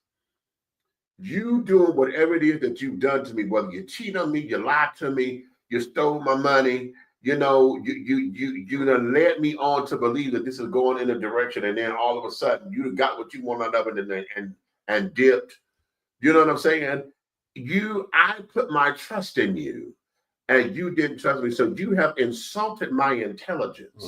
You doing whatever it is that you've done to me, whether you cheat on me, you lied to me, you stole my money, you done led me on to believe that this is going in a direction, and then all of a sudden you got what you want out of it and dipped. You know what I'm saying? I put my trust in you, and you didn't trust me, so you have insulted my intelligence.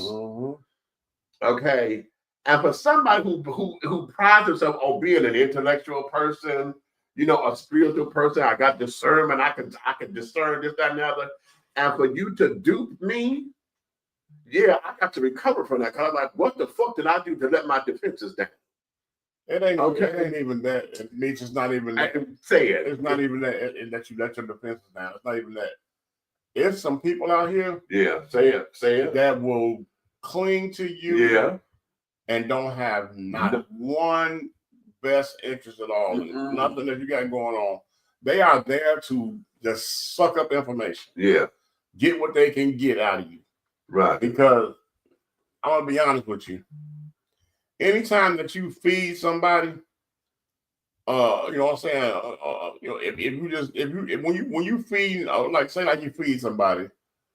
Okay, and for somebody who prides himself on being an intellectual person, a spiritual person, I got discernment, I can discern this, that, and the other. And for you to dupe me, yeah, I got to recover from that. Because I'm like, what the fuck did I do to let my defenses down? It ain't even that. It means it's not even that. I can say it. It's not even that you let your defenses down. It's not even that. There's some people out here. Yeah, say it. That will cling to you. Yeah. And don't have not one best interest at all. Nothing that you got going on. They are there to just suck up information. Yeah. Get what they can get out of you. Right. Because I'm gonna be honest with you. Anytime that you feed somebody, you know what I'm saying? When you feed, like you feed somebody,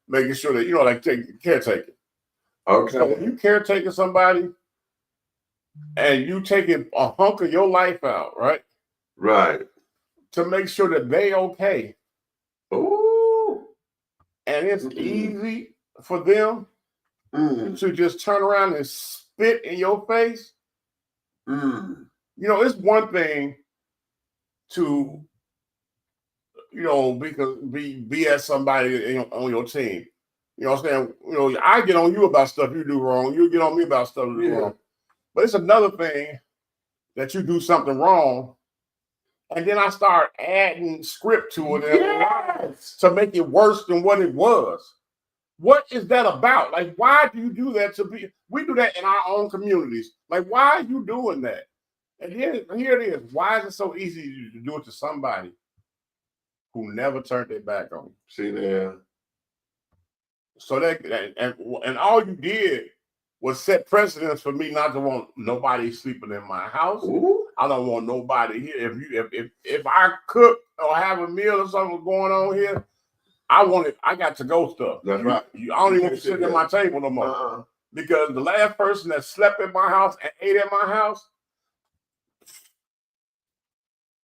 making sure that like caretaking. Okay. So when you caretaking somebody, and you taking a hunk of your life out, right? Right. To make sure that they okay. Ooh. And it's easy for them to just turn around and spit in your face. It's one thing to, be at somebody on your team. You know what I'm saying? I get on you about stuff you do wrong. You get on me about stuff you do wrong. But it's another thing that you do something wrong, and then I start adding script to it to make it worse than what it was. What is that about? Like, why do you do that to people? We do that in our own communities. Like, why are you doing that? And here it is. Why is it so easy to do it to somebody who never turned their back on you? See there. So and all you did was set precedence for me not to want nobody sleeping in my house. Ooh. I don't want nobody here. If I cook or have a meal or something going on here, I got to go stuff. That's right. I don't even want to sit at my table no more. Because the last person that slept in my house and ate at my house,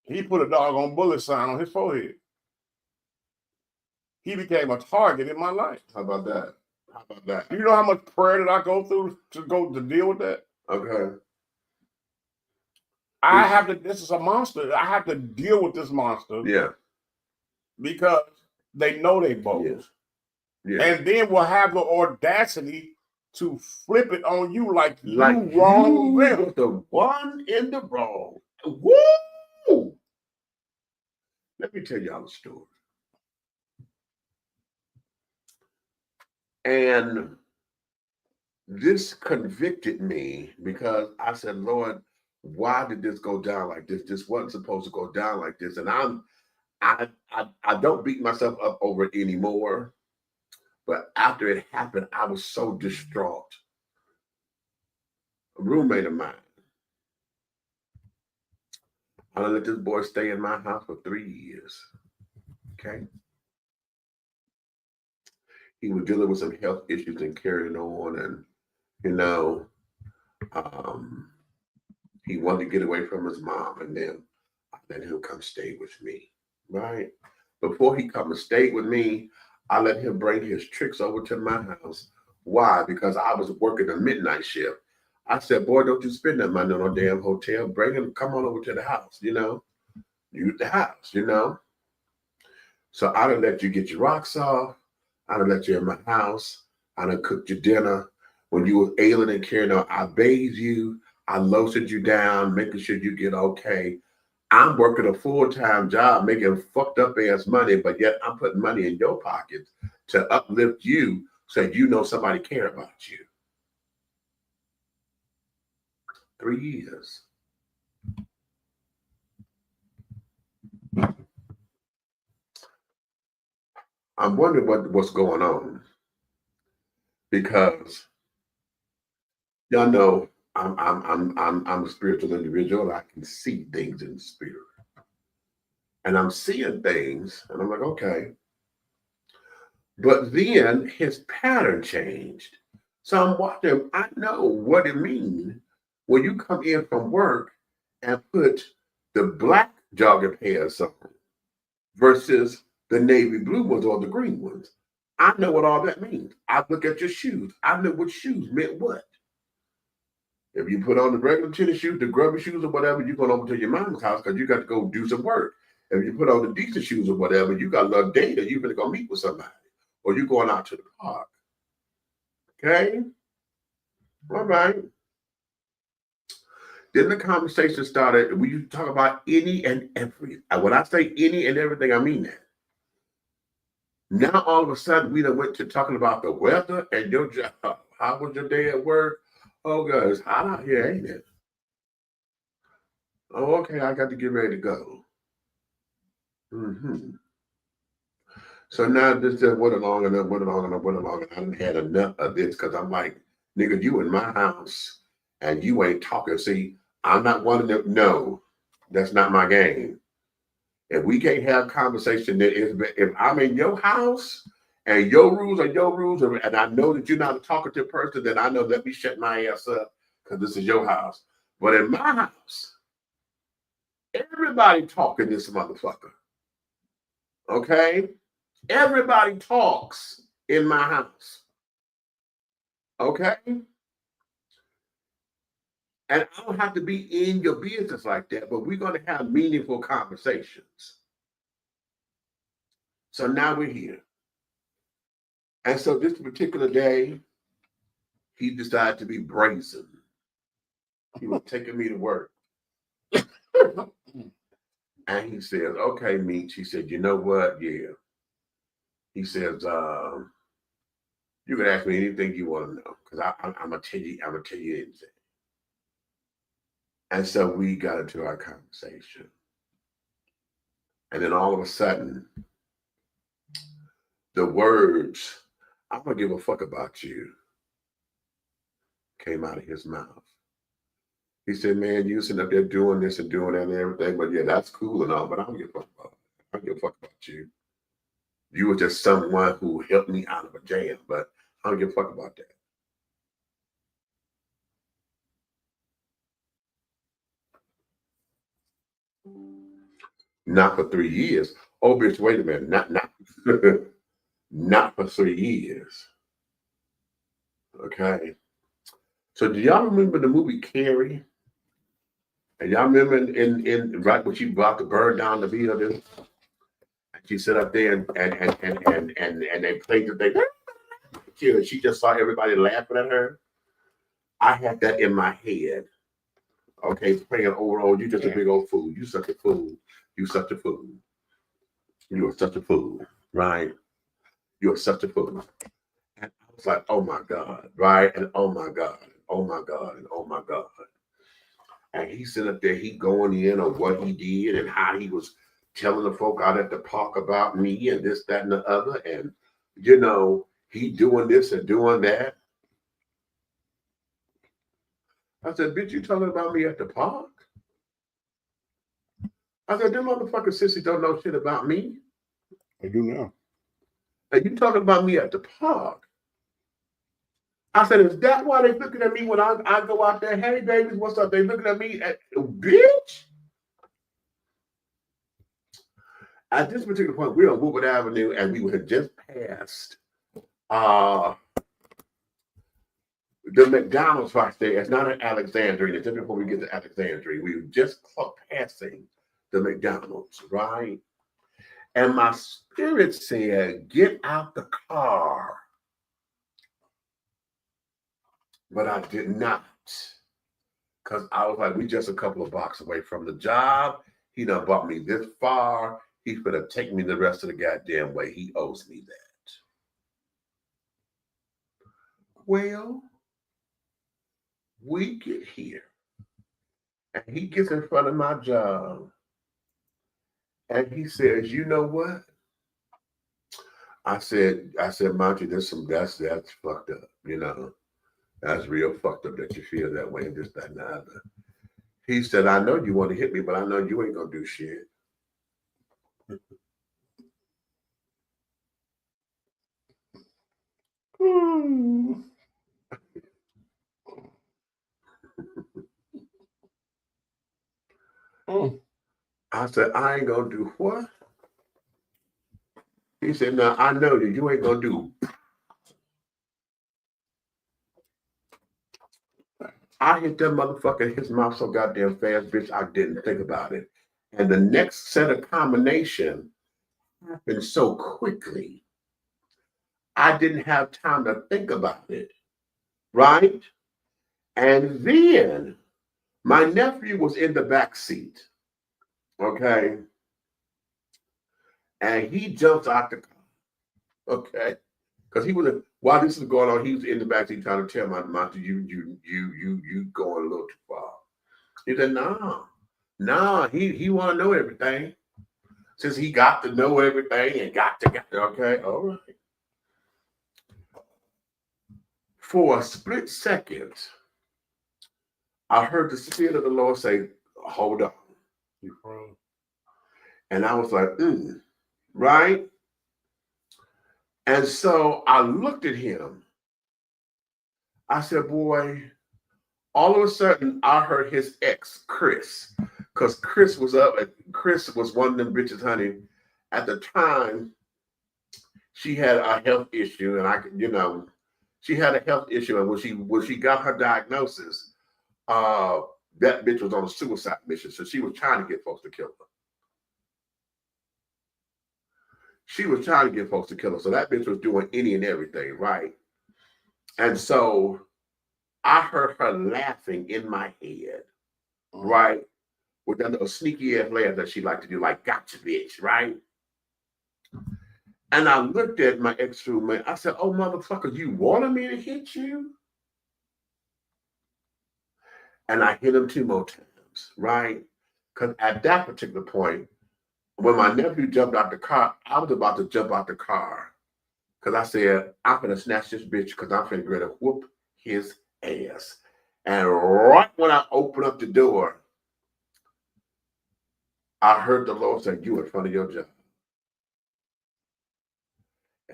He put a doggone bullet sign on his forehead. He became a target in my life. How about that? How about that? You know how much prayer that I go through to deal with that? Okay. I have to, this is a monster. I have to deal with this monster. Yeah. Because they know they bogus. Yeah. And then will have the audacity to flip it on you like you wrong them. Was the one in the wrong. Woo! Let me tell y'all a story. And this convicted me because I said, Lord, why did this go down like this? This wasn't supposed to go down like this. And I don't beat myself up over it anymore. But after it happened, I was so distraught. A roommate of mine, I let this boy stay in my house for 3 years. Okay. He was dealing with some health issues and carrying on, and he wanted to get away from his mom, and then I let him come stay with me. Right. Before he come and stayed with me, I let him bring his tricks over to my house. Why? Because I was working a midnight shift. I said, boy, don't you spend that money on a damn hotel. Bring him, come on over to the house, use the house, So I done let you get your rocks off. I done let you in my house. I done cooked your dinner. When you were ailing and carrying on, I bathed you. I lotioned you down, making sure you get okay. I'm working a full-time job, making fucked up ass money, but yet I'm putting money in your pockets to uplift you so you know somebody care about you. 3 years. I'm wondering what's going on, because y'all know I'm a spiritual individual. I can see things in the spirit, and I'm seeing things, and I'm like, okay. But then his pattern changed, so I'm watching. I know what it means when you come in from work and put the black jogging pants on versus the navy blue ones or the green ones. I know what all that means. I look at your shoes. I know what shoes meant what. If you put on the regular tennis shoes, the grubby shoes or whatever, you're going over to your mom's house because you got to go do some work. If you put on the decent shoes or whatever, you got a little data, you're going to go meet with somebody. Or you're going out to the park. Okay? All right. Then the conversation started. We used to talk about any and every. When I say any and everything, I mean that. Now all of a sudden we done went to talking about the weather and your job. How was your day at work? Oh, God, it's hot out here, ain't it? Oh, okay, I got to get ready to go. So now this just went along and went along and went along, and I done had enough of this because I'm like, nigga, you in my house and you ain't talking. See, I'm not one of them. No, that's not my game. If we can't have conversation, if I'm in your house and your rules are your rules, and I know that you're not a talkative person, then I know, let me shut my ass up because this is your house. But in my house, everybody talking this motherfucker. Okay? Everybody talks in my house. Okay? And I don't have to be in your business like that, but we're going to have meaningful conversations. So now we're here. And so this particular day, he decided to be brazen. He was taking me to work. And he says, okay, Meech. He said, you know what? Yeah. He says, you can ask me anything you want to know, because I'm going to tell you anything. And so we got into our conversation. And then all of a sudden, the words, I'm going to give a fuck about you, came out of his mouth. He said, man, you sitting up there doing this and doing that and everything, but yeah, that's cool and all, but I don't give a fuck about it. I don't give a fuck about you. You were just someone who helped me out of a jam, but I don't give a fuck about that. Not for 3 years. Oh, bitch, wait a minute. Not for 3 years. Okay. So do y'all remember the movie Carrie? And y'all remember in right when she brought the bird down the building? And she sat up there and they played the thing. And she just saw everybody laughing at her. I had that in my head. Okay, playing overall, you just a big old fool. You such a fool. You such a fool. You are such a fool, right? You are such a fool. And I was like, oh my God, right? And oh my God, oh my God, and oh my God. And he sitting up there, he going in on what he did and how he was telling the folk out at the park about me and this, that, and the other. And, you know, he doing this and doing that. I said, bitch, you talking about me at the park? I said, them motherfucking sissies don't know shit about me. They do now. And you talking about me at the park? I said, is that why they looking at me when I go out there? Hey, babies, what's up? They looking at me at, bitch? At this particular point, we're on Woodward Avenue, and we had just passed the McDonald's right there. It's not an Alexandria. It's just before we get to Alexandria. We were just passing the McDonald's, right? And my spirit said, get out the car. But I did not. Because I was like, we just a couple of blocks away from the job. He done brought me this far. He's gonna take me the rest of the goddamn way. He owes me that. Well, we get here. And he gets in front of my job. And he says, you know what? I said, Monty, that's fucked up, you know. That's real fucked up that you feel that way and this, that, and the other. He said, I know you want to hit me, but I know you ain't gonna do shit. I said, I ain't gonna do what? He said, no, I know you ain't gonna do. I hit that motherfucker in his mouth so goddamn fast, bitch, I didn't think about it. And the next set of combination happened so quickly, I didn't have time to think about it, right? And then my nephew was in the back seat, okay? And he jumps out the car, okay? Because he was, while this is going on, he was in the back seat trying to tell my mom, you going a little too far. He said, nah, he want to know everything. Since he got to know everything and got to, okay, all right. For a split second, I heard the Spirit of the Lord say, hold on. You froze. And I was like, right? And so I looked at him. I said, boy, all of a sudden I heard his ex, Chris, because Chris was up. Chris was one of them bitches, honey. At the time, she had a health issue, and she had a health issue. And when she got her diagnosis, that bitch was on a suicide mission. So she was trying to get folks to kill her. She was trying to get folks to kill her. So that bitch was doing any and everything, right? And so I heard her laughing in my head, right? With that little sneaky ass laugh that she liked to do, like, gotcha, bitch, right? And I looked at my ex-roommate. I said, oh, motherfucker, you wanted me to hit you? And I hit him 2 more times, right? Because at that particular point, when my nephew jumped out the car, I was about to jump out the car. Because I said, I'm going to snatch this bitch because I'm finna get to whoop his ass. And right when I opened up the door, I heard the Lord say, you in front of your job.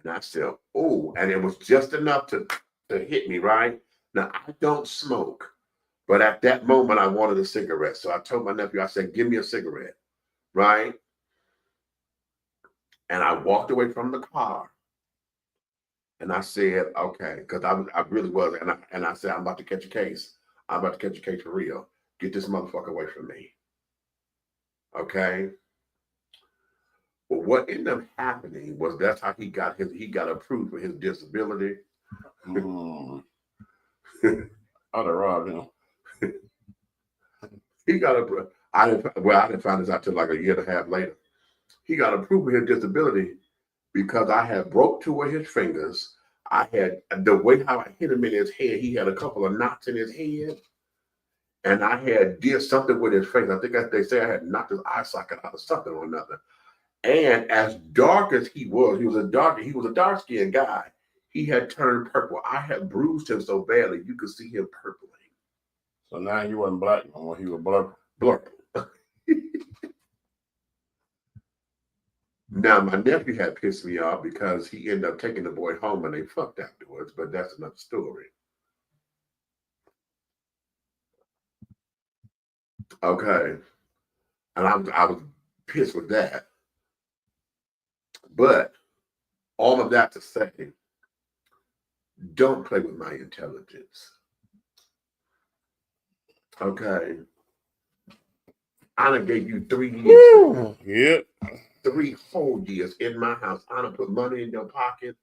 And I said, oh, and it was just enough to hit me, right? Now, I don't smoke, but at that moment, I wanted a cigarette. So I told my nephew, I said, give me a cigarette, right? And I walked away from the car. And I said, okay, because I really was. And I said, I'm about to catch a case. I'm about to catch a case for real. Get this motherfucker away from me. Okay. But what ended up happening was that's how he got approved for his disability. I'd have robbed him. He got approved. I didn't find this out till like a year and a half later. He got approved for his disability because I had broke two of his fingers. I had the way how I hit him in his head. He had a couple of knots in his head, and I had did something with his face. I think they say I had knocked his eye socket out of something or another. And as dark as he was a dark-skinned guy. He had turned purple. I had bruised him so badly you could see him purpling. So now he wasn't black no more. He was Blurple. Now, my nephew had pissed me off because he ended up taking the boy home and they fucked afterwards, but that's another story. Okay. And I was pissed with that. But all of that to say, don't play with my intelligence. Okay. I done gave you 3 years. Yeah. 3 whole years in my house. I done put money in your pocket.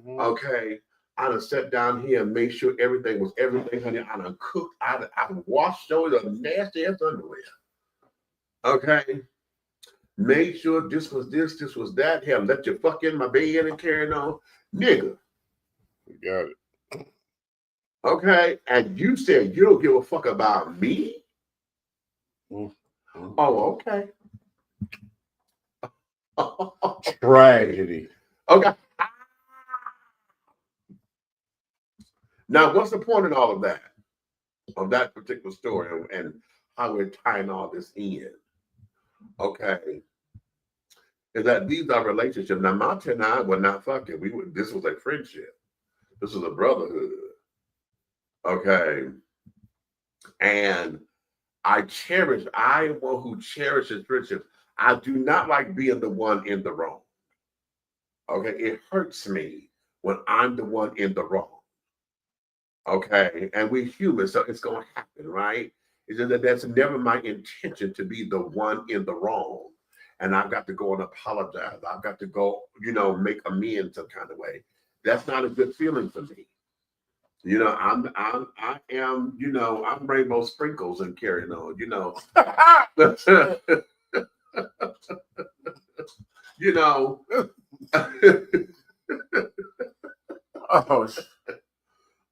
Okay. I done sat down here and made sure everything was everything, honey. I done cooked. I washed those nasty ass underwear. Okay. Made sure this was this was that. Hell, let you fuck in my bed and carrying on. Nigga. Got it. Okay. And you said you don't give a fuck about me? Oh, okay. Tragedy. Okay. Now, what's the point in all of that? Of that particular story and how we're tying all this in? Okay. Is that these are relationships. Now, Monty and I were not fucking. This was a friendship. This was a brotherhood. Okay. And I am one who cherishes friendships. I do not like being the one in the wrong. Okay. It hurts me when I'm the one in the wrong. Okay. And we're human, so it's going to happen, right? It's just that that's never my intention to be the one in the wrong. And I've got to go and apologize. I've got to go, make amends some kind of way. That's not a good feeling for me. I am, I'm rainbow sprinkles and carrying on,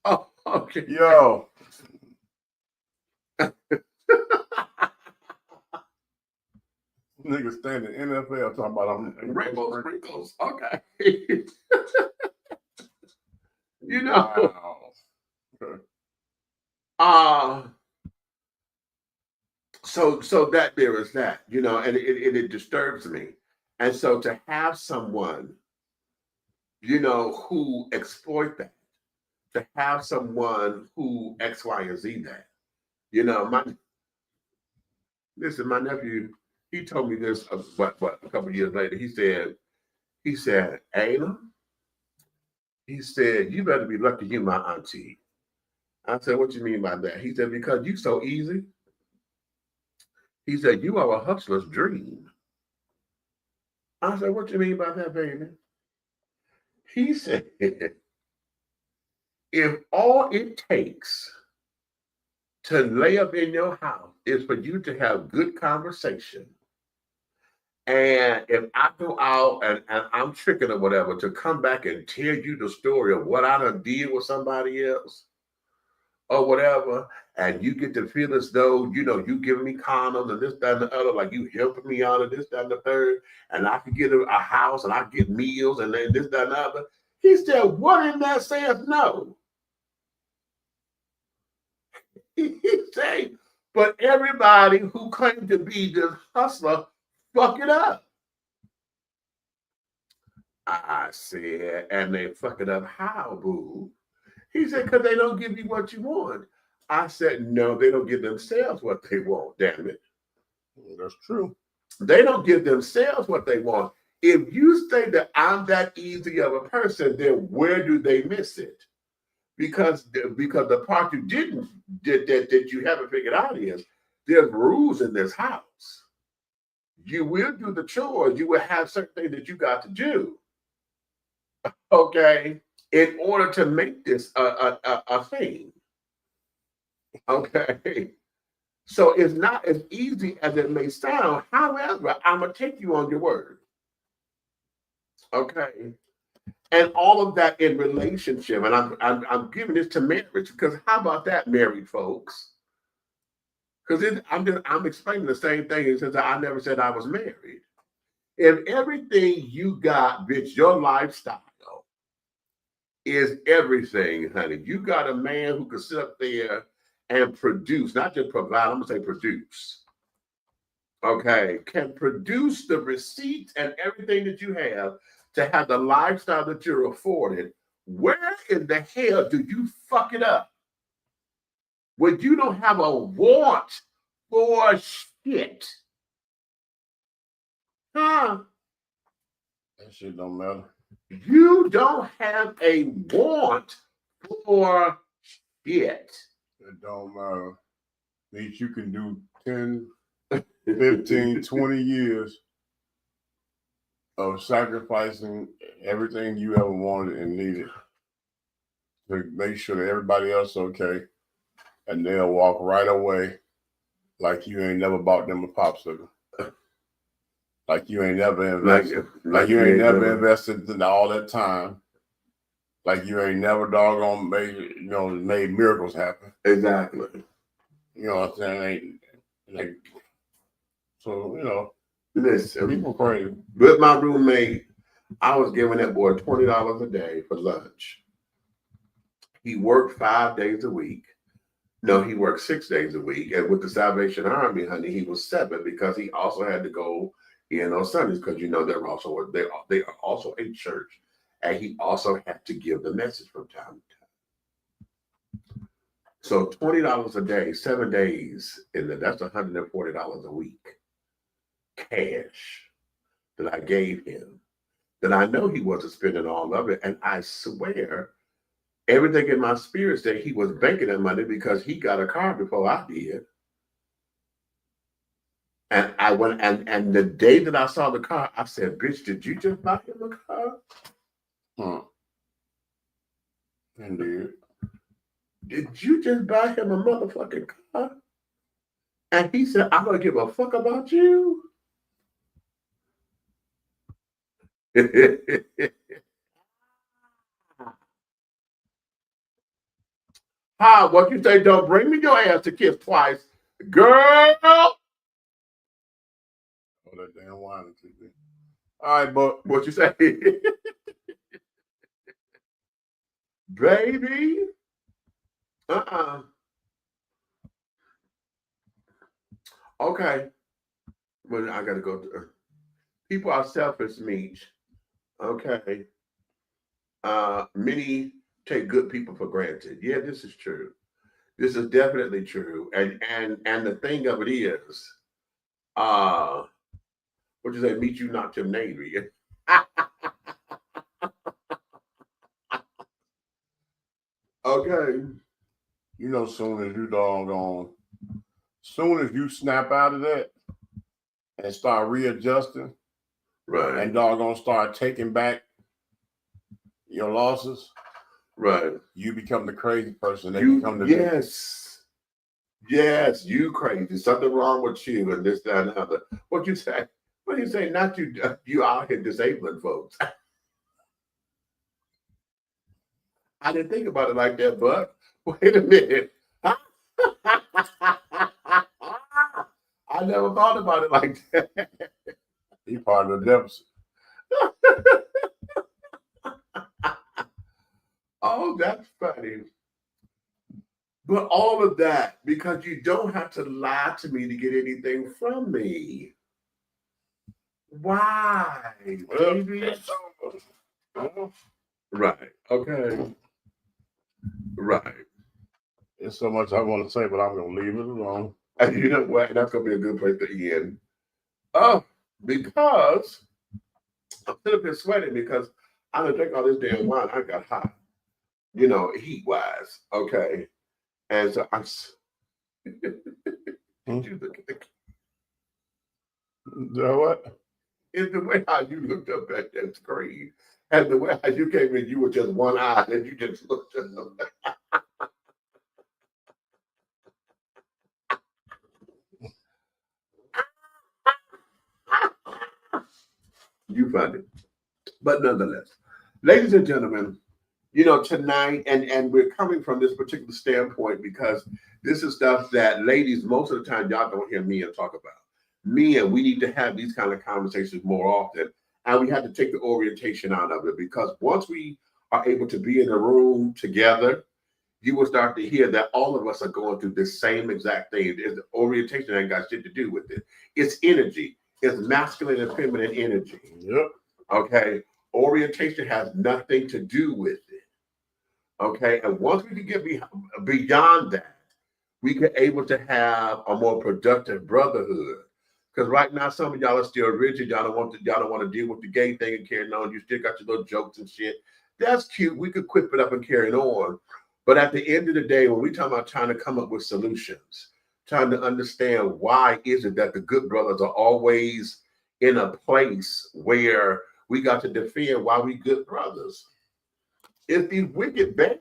Oh, okay. Yo. Niggas standing NFL talking about I'm rainbow sprinkles. Okay. Wow. So that there is that, and it disturbs me. And so to have someone, who exploit that, to have someone who X, Y, and Z that, my nephew, he told me this a couple of years later. He said, Ayla, he said, you better be lucky you my auntie. I said, what you mean by that? He said, because you so easy. He said, you are a hustler's dream. I said, what you mean by that, baby? He said, if all it takes to lay up in your house is for you to have good conversation, and if I go out and I'm tricking or whatever to come back and tell you the story of what I done did with somebody else or whatever, and you get to feel as though, you giving me condoms and this, that, and the other, like you helping me out of this, that, and the third, and I can get a house and I get meals and then this, that, and the other. He said, what in that says no? He said, but everybody who claimed to be this hustler, fuck it up. I said, and they fuck it up how, boo? He said, because they don't give you what you want. I said, no, they don't give themselves what they want, damn it. That's true. They don't give themselves what they want. If you say that I'm that easy of a person, then where do they miss it? Because the part you that you haven't figured out is there's rules in this house. You will do the chores. You will have certain things that you got to do. Okay, in order to make this a thing. Okay. So it's not as easy as it may sound. However, I'm gonna take you on your word. Okay. And all of that in relationship. And I'm giving this to marriage because how about that, married folks? Because I'm explaining the same thing since I never said I was married. If everything you got, bitch, your lifestyle is everything, honey. You got a man who can sit up there and produce, not just provide, I'm gonna say produce. Okay, can produce the receipts and everything that you have to have the lifestyle that you're afforded. Where in the hell do you fuck it up? When you don't have a want for shit. Huh? That shit don't matter. You don't have a want for shit. It don't matter. Means you can do 10, 15, 20 years of sacrificing everything you ever wanted and needed to make sure that everybody else is okay. And they'll walk right away like you ain't never bought them a popsicle. Like you ain't never invested. Like you ain't never invested in all that time. Like you ain't never doggone made miracles happen. Exactly. You know what I'm saying? So, listen, people crazy. With my roommate, I was giving that boy $20 a day for lunch. He worked 5 days a week. No, he worked 6 days a week. And with the Salvation Army, honey, he was 7 because he also had to go in on Sundays because they are also a church, and he also had to give the message from time to time. So $20 a day, 7 days, that's $140 a week cash that I gave him. That I know he wasn't spending all of it, and I swear everything in my spirit said he was banking that money because he got a car before I did. And I went and the day that I saw the car, I said, "Bitch, did you just buy him a car?" Indeed. Did you just buy him a motherfucking car? And he said, "I'm gonna give a fuck about you." Hi, what you say? Don't bring me your ass to kiss twice, girl. Oh, that damn wine. All right, but What you say? Baby. Okay. Well, I gotta go. People are selfish, Meech. Okay. Many take good people for granted. Yeah, this is true. This is definitely true. And the thing of it is, what you say, Meech, you knocked him Navy. Okay. Soon as you snap out of that and start readjusting, right, and doggone start taking back your losses, right, you become the crazy person. They become the yes, you crazy. Something wrong with you, and this, that, and the other. What you say? What do you say? Not you. You out here disabling folks. I didn't think about it like that, but wait a minute. I never thought about it like that. He part of the deficit. Oh, that's funny. But all of that, because you don't have to lie to me to get anything from me. Why, baby? Right. Okay. Right. There's so much I want to say, but I'm going to leave it alone. And you know what? That's going to be a good place to end. Oh, because I'm sitting up here sweating because I done drink all this damn wine. I got hot, you know, heat wise. Okay. And so I'm. You look at What? it's the way how you looked up at that screen, and the way how you came in, you were just one eye, and you just looked at them. You find it, but nonetheless, ladies and gentlemen, you know, tonight, and we're coming from this particular standpoint because this is stuff that ladies most of the time y'all don't hear men talk about. Men, we need to have these kind of conversations more often, and we have to take the orientation out of it because once we are able to be in a room together, you will start to hear that all of us are going through the same exact thing. The orientation ain't got shit to do with it. It's energy. It's masculine and feminine energy. Yep. Okay. Orientation has nothing to do with it. Okay. And once we can get beyond that, we can able to have a more productive brotherhood. Because right now, some of y'all are still rigid. Y'all don't want to deal with the gay thing and carrying on. You still got your little jokes and shit. That's cute. We could quip it up and carry it on. But at the end of the day, when we talk about trying to come up with solutions, trying to understand why is it that the good brothers are always in a place where we got to defend why we good brothers. If these wicked bad,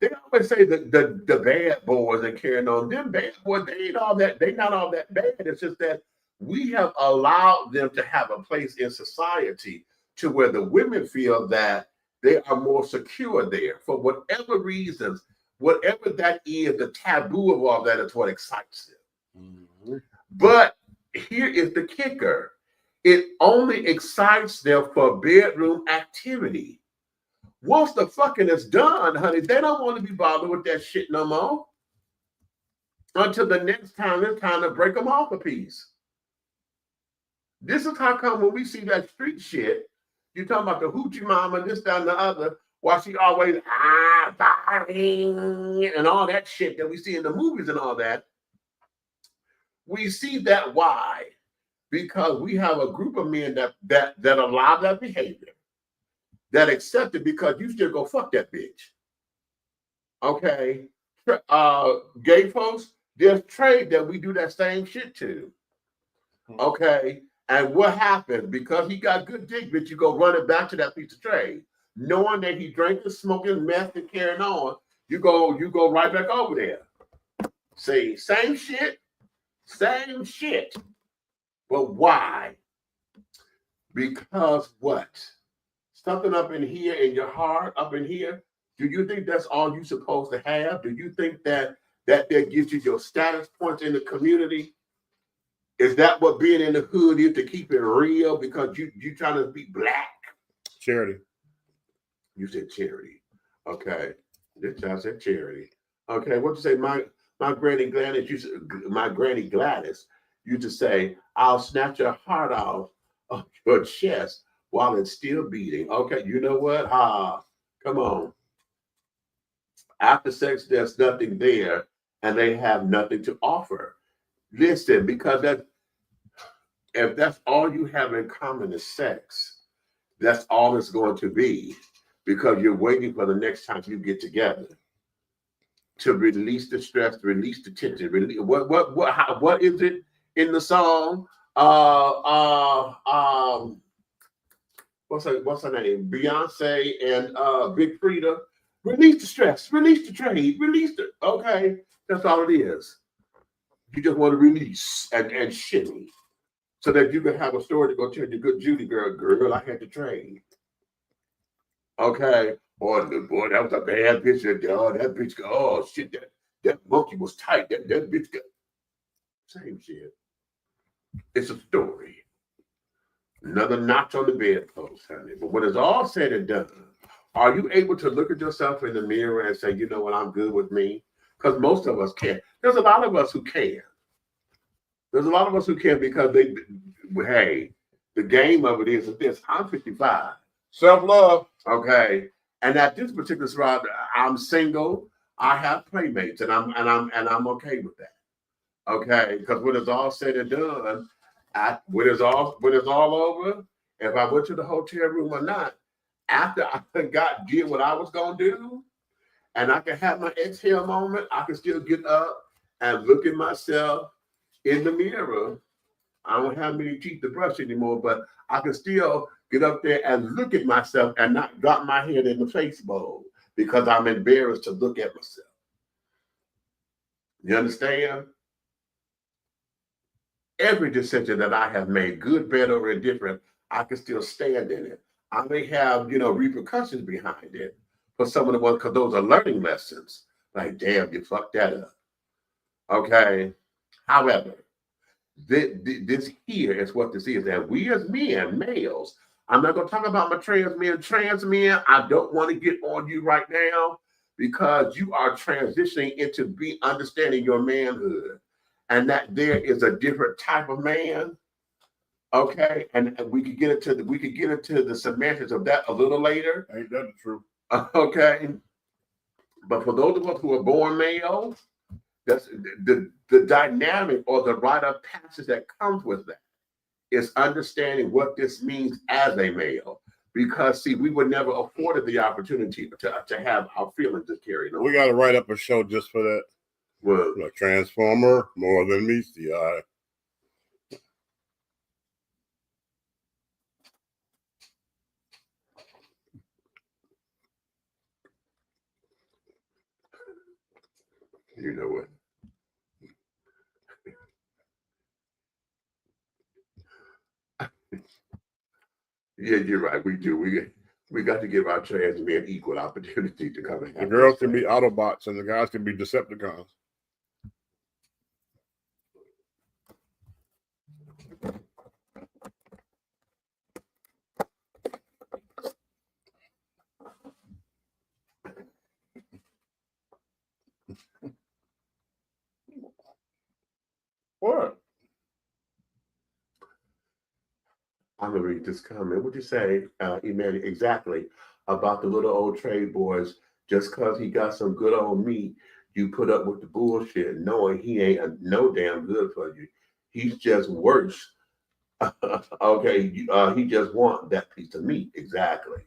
they always say the bad boys and carrying on. Them bad boys, they not all that bad. It's just that we have allowed them to have a place in society to where the women feel that they are more secure there for whatever reasons, whatever that is, the taboo of all that is what excites them. Mm-hmm. But here is the kicker. It only excites them for bedroom activity. Once the fucking is done, honey, they don't want to be bothered with that shit no more. Until the next time it's time to break them off a piece. This is how come when we see that street shit, you're talking about the hoochie mama, this, that, and the other, while she always, and all that shit that we see in the movies and all that. We see that why? Because we have a group of men that allow that behavior, that accept it because you still go fuck that bitch. Okay? Gay folks, there's trade that we do that same shit to. Okay? And what happened? Because he got good dick, bitch, you go run it back to that piece of trade. Knowing that he drinking, smoking, meth, and carrying on, you go right back over there. See, same shit. But why? Because what? Something up in here in your heart, up in here, do you think that's all you're supposed to have? Do you think that gives you your status points in the community? Is that what being in the hood is, to keep it real because you trying to be black? Charity. You said charity. Okay. This time I said charity. Okay, what you say? My granny Gladys used to say, I'll snatch your heart off of your chest while it's still beating. Okay, you know what? Come on. After sex, there's nothing there, and they have nothing to offer. Listen, because if that's all you have in common is sex, that's all it's going to be, because you're waiting for the next time you get together to release the stress, release the tension. What is it in the song? What's her name? Beyonce and Big Frida. Release the stress, release the trade, release the. Okay, that's all it is. You just want to release and shimmy so that you can have a story to go tell your good Judy girl, I had to trade. Okay. Boy, that was a bad picture. Oh, that bitch, oh shit, that monkey was tight. That bitch got same shit. It's a story. Another notch on the bedpost, honey. But when it's all said and done, are you able to look at yourself in the mirror and say, you know what, I'm good with me? Because most of us can't. There's a lot of us who can. There's a lot of us who can because hey, the game of it is this. I'm 55. Self-love. Okay. And at this particular spot, I'm single. I have playmates, and I'm okay with that. Okay, because when it's all said and done, when it's all over, if I went to the hotel room or not, after I did what I was gonna do, and I can have my exhale moment, I can still get up and look at myself in the mirror. I don't have many teeth to brush anymore, but I can still get up there and look at myself and not drop my head in the face bowl because I'm embarrassed to look at myself. You understand? Every decision that I have made, good, bad, or indifferent, I can still stand in it. I may have, repercussions behind it for some of the ones, because those are learning lessons. Like, damn, you fucked that up. Okay. However, this here is what this is. And we as men, males, I'm not going to talk about my trans men. Trans men, I don't want to get on you right now because you are transitioning into understanding your manhood. And that there is a different type of man, okay? And we could get into the semantics of that a little later. Ain't that the truth? Okay, but for those of us who are born male, that's the dynamic or the rite of passage that comes with that is understanding what this means as a male. Because see, we were never afforded the opportunity to have our feelings carried on. We got to write up a show just for that. Well, a transformer more than meets the eye. You know what? Yeah, you're right. We do. We got to give our trans men equal opportunity to come in. The girls can be Autobots and the guys can be Decepticons. What? I'm gonna read this comment. What'd you say, Emmanuel, exactly about the little old trade boys? Just cause he got some good old meat, you put up with the bullshit, knowing he ain't no damn good for you. He's just worse. Okay, he just want that piece of meat. Exactly.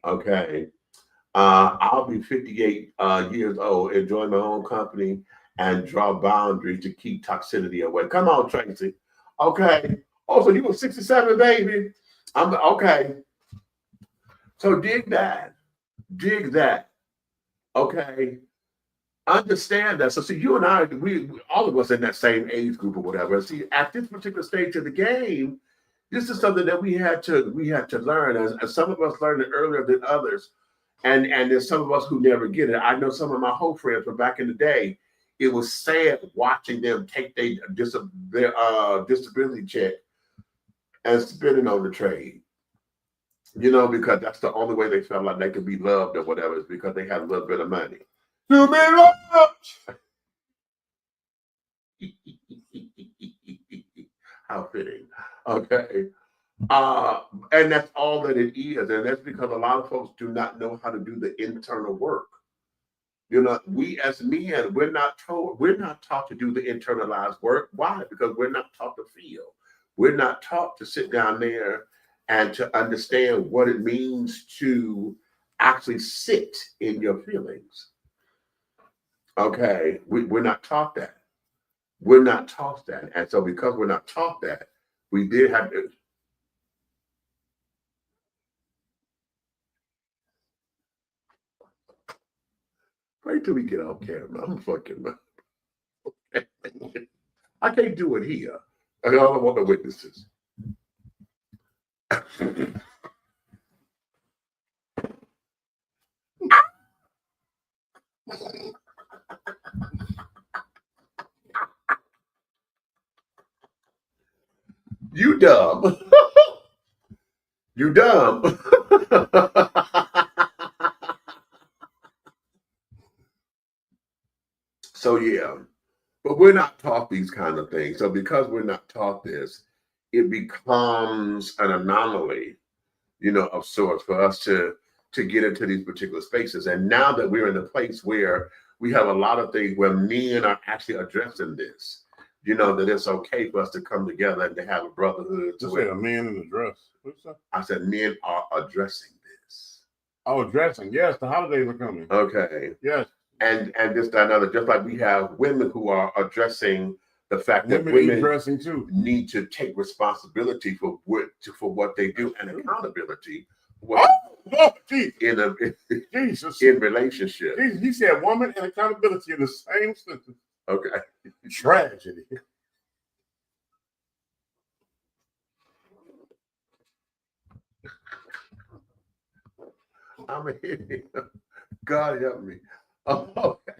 Okay. I'll be 58 years old, enjoy my own company, and draw boundaries to keep toxicity away. Come on, Tracy. Okay. Oh, so you were 67, baby. I'm okay. So dig that. Dig that. Okay. Understand that. So see, you and I, we all of us in that same age group or whatever. See, at this particular stage of the game, this is something that we had to learn. As some of us learned it earlier than others. And there's some of us who never get it. I know some of my whole friends from back in the day. It was sad watching them take their disability check and spend it on the trade. Because that's the only way they felt like they could be loved or whatever, is because they had a little bit of money. To be loved. How fitting. Okay. And that's all that it is. And that's because a lot of folks do not know how to do the internal work. We as men, we're not taught to do the internalized work. Why? Because we're not taught to feel. We're not taught to sit down there and to understand what it means to actually sit in your feelings. Okay, we're not taught that. We're not taught that. And so because we're not taught that, we did have to. Wait till we get off camera. I'm fucking. I can't do it here. I don't want the witnesses. You dumb. You dumb. So yeah, but we're not taught these kind of things. So because we're not taught this, it becomes an anomaly, of sorts for us to get into these particular spaces. And now that we're in the place where we have a lot of things where men are actually addressing this, that it's okay for us to come together and to have a brotherhood. You say a man in a dress. say? I said men are addressing this. Oh, dressing. Yes, the holidays are coming. Okay. Yes. And just another, just like we have women who are addressing the fact that Women need women dressing too. need to take responsibility for what they do and accountability for Oh, what Lord, Jesus. Jesus. in relationship. Jesus, he said woman and accountability in the same sentence. Okay. Tragedy. I mean, God help me. Okay.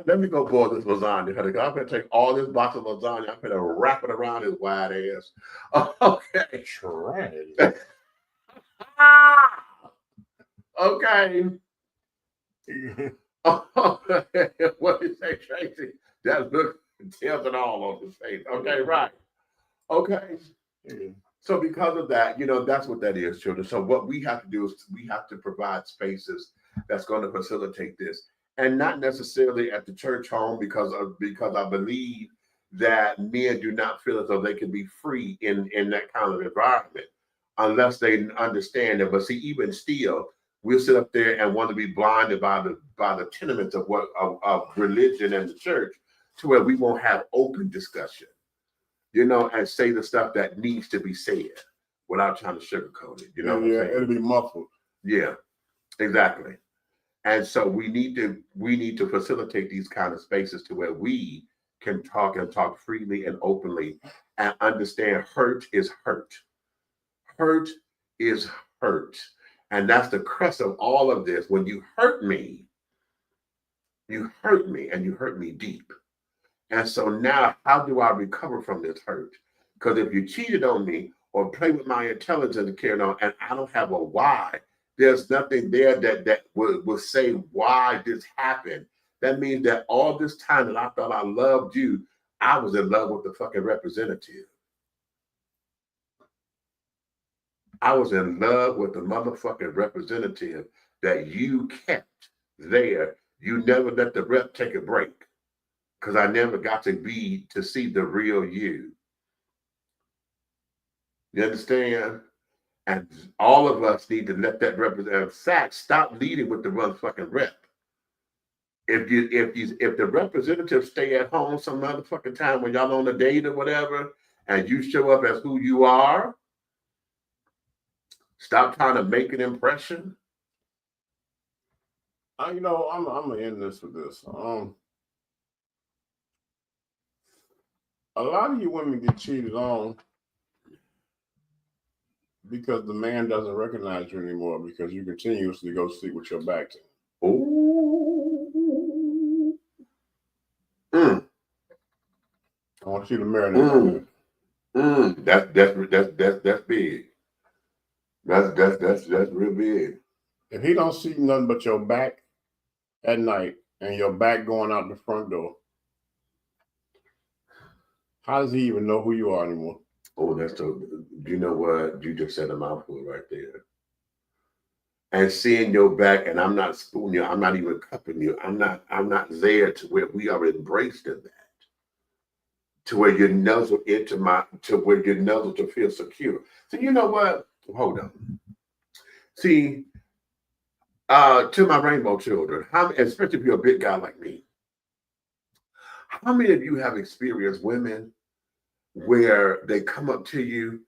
Let me go boil this lasagna. I'm gonna take all this box of lasagna. I'm gonna wrap it around his wide ass. Okay. Tragedy. Okay. What did you say, Tracy? That look tells it all on his face. Okay, right. Okay. Yeah. So because of that, you know, that's what that is, children. So what we have to do is we have to provide spaces that's going to facilitate this, and not necessarily at the church home, because I believe that men do not feel as though they can be free in that kind of environment unless they understand it. But see, even still, we'll sit up there and want to be blinded by the tenements of religion and the church, to where we won't have open discussion, you know, and say the stuff that needs to be said without trying to sugarcoat it. You know what I'm saying? It'll be muffled. Yeah, exactly. And so we need to facilitate these kind of spaces to where we can talk freely and openly and understand hurt is hurt. Hurt is hurt. And that's the crux of all of this. When you hurt me, and you hurt me deep. And so now, how do I recover from this hurt? Because if you cheated on me or play with my intelligence and carry on, and I don't have a why, there's nothing there that will say why this happened. That means that all this time that I thought I loved you, I was in love with the fucking representative. I was in love with the motherfucking representative that you kept there. You never let the rep take a break, because I never got to see the real you. You understand? And all of us need to let that representative stop leading with the motherfucking rep. If the representative stay at home some motherfucking time when y'all on a date or whatever, and you show up as who you are, stop trying to make an impression. You know, I'm gonna end this with this. A lot of you women get cheated on because the man doesn't recognize you anymore, because you continuously go sleep with your back to him. Ooh. I want you to marinate on that. That's big. That's real big. If he don't see nothing but your back at night and your back going out the front door, how does he even know who you are anymore? Oh, you know what? You just said a mouthful right there. And seeing your back, and I'm not spooning you, I'm not even cupping you. I'm not there to where we are embraced in that. To where you're nuzzled to feel secure. So you know what? Hold on. See, to my rainbow children, especially if you're a big guy like me, how many of you have experienced women where they come up to you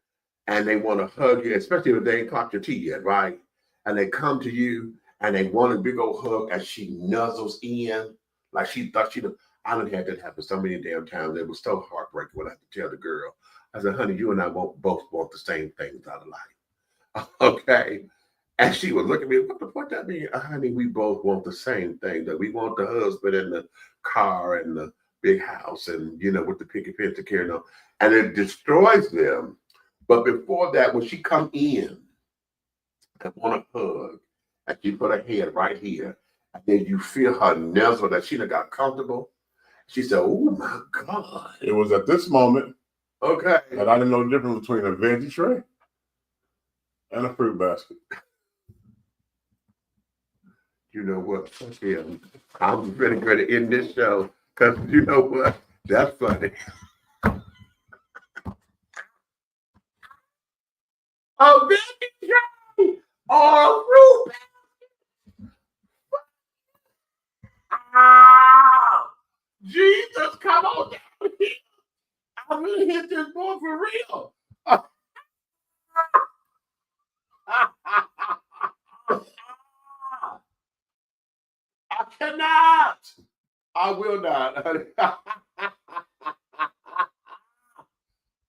and they want to hug you, especially if they ain't clocked your teeth yet, right? And they come to you and they want a big old hug, and she nuzzles in like she thought I done had that happen so many damn times. It was so heartbreaking when I had to tell the girl. I said, honey, you and I both want the same things out of life. Okay. And she would look at me, what the fuck that mean? Honey, we both want the same thing. That we want the husband and the car and the big house and, you know, with the picket fence to carry on. And it destroys them. But before that, when she come in and want a hug, and she put her head right here, and then you feel her nuzzle that she done got comfortable. She said, oh my God. It was at this moment, okay, that I didn't know the difference between a veggie tray and a fruit basket. You know what? Fuck him. I'm really going to end this show, because you know what? That's funny. a vending tray, or a fruit basket. Ah, Jesus, come on down here. I'm gonna hit this boy for real. I cannot. I will not.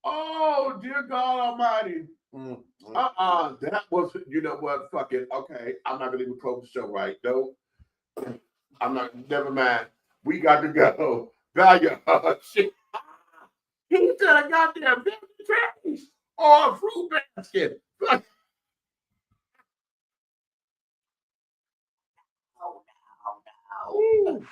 Oh, dear God Almighty. That was, you know what? Fuck it. Okay, I'm not gonna even close the show right. No, I'm not. Never mind. We got to go. Value. Shit. He said I got there 50 trays or a fruit basket. Oh, no, no.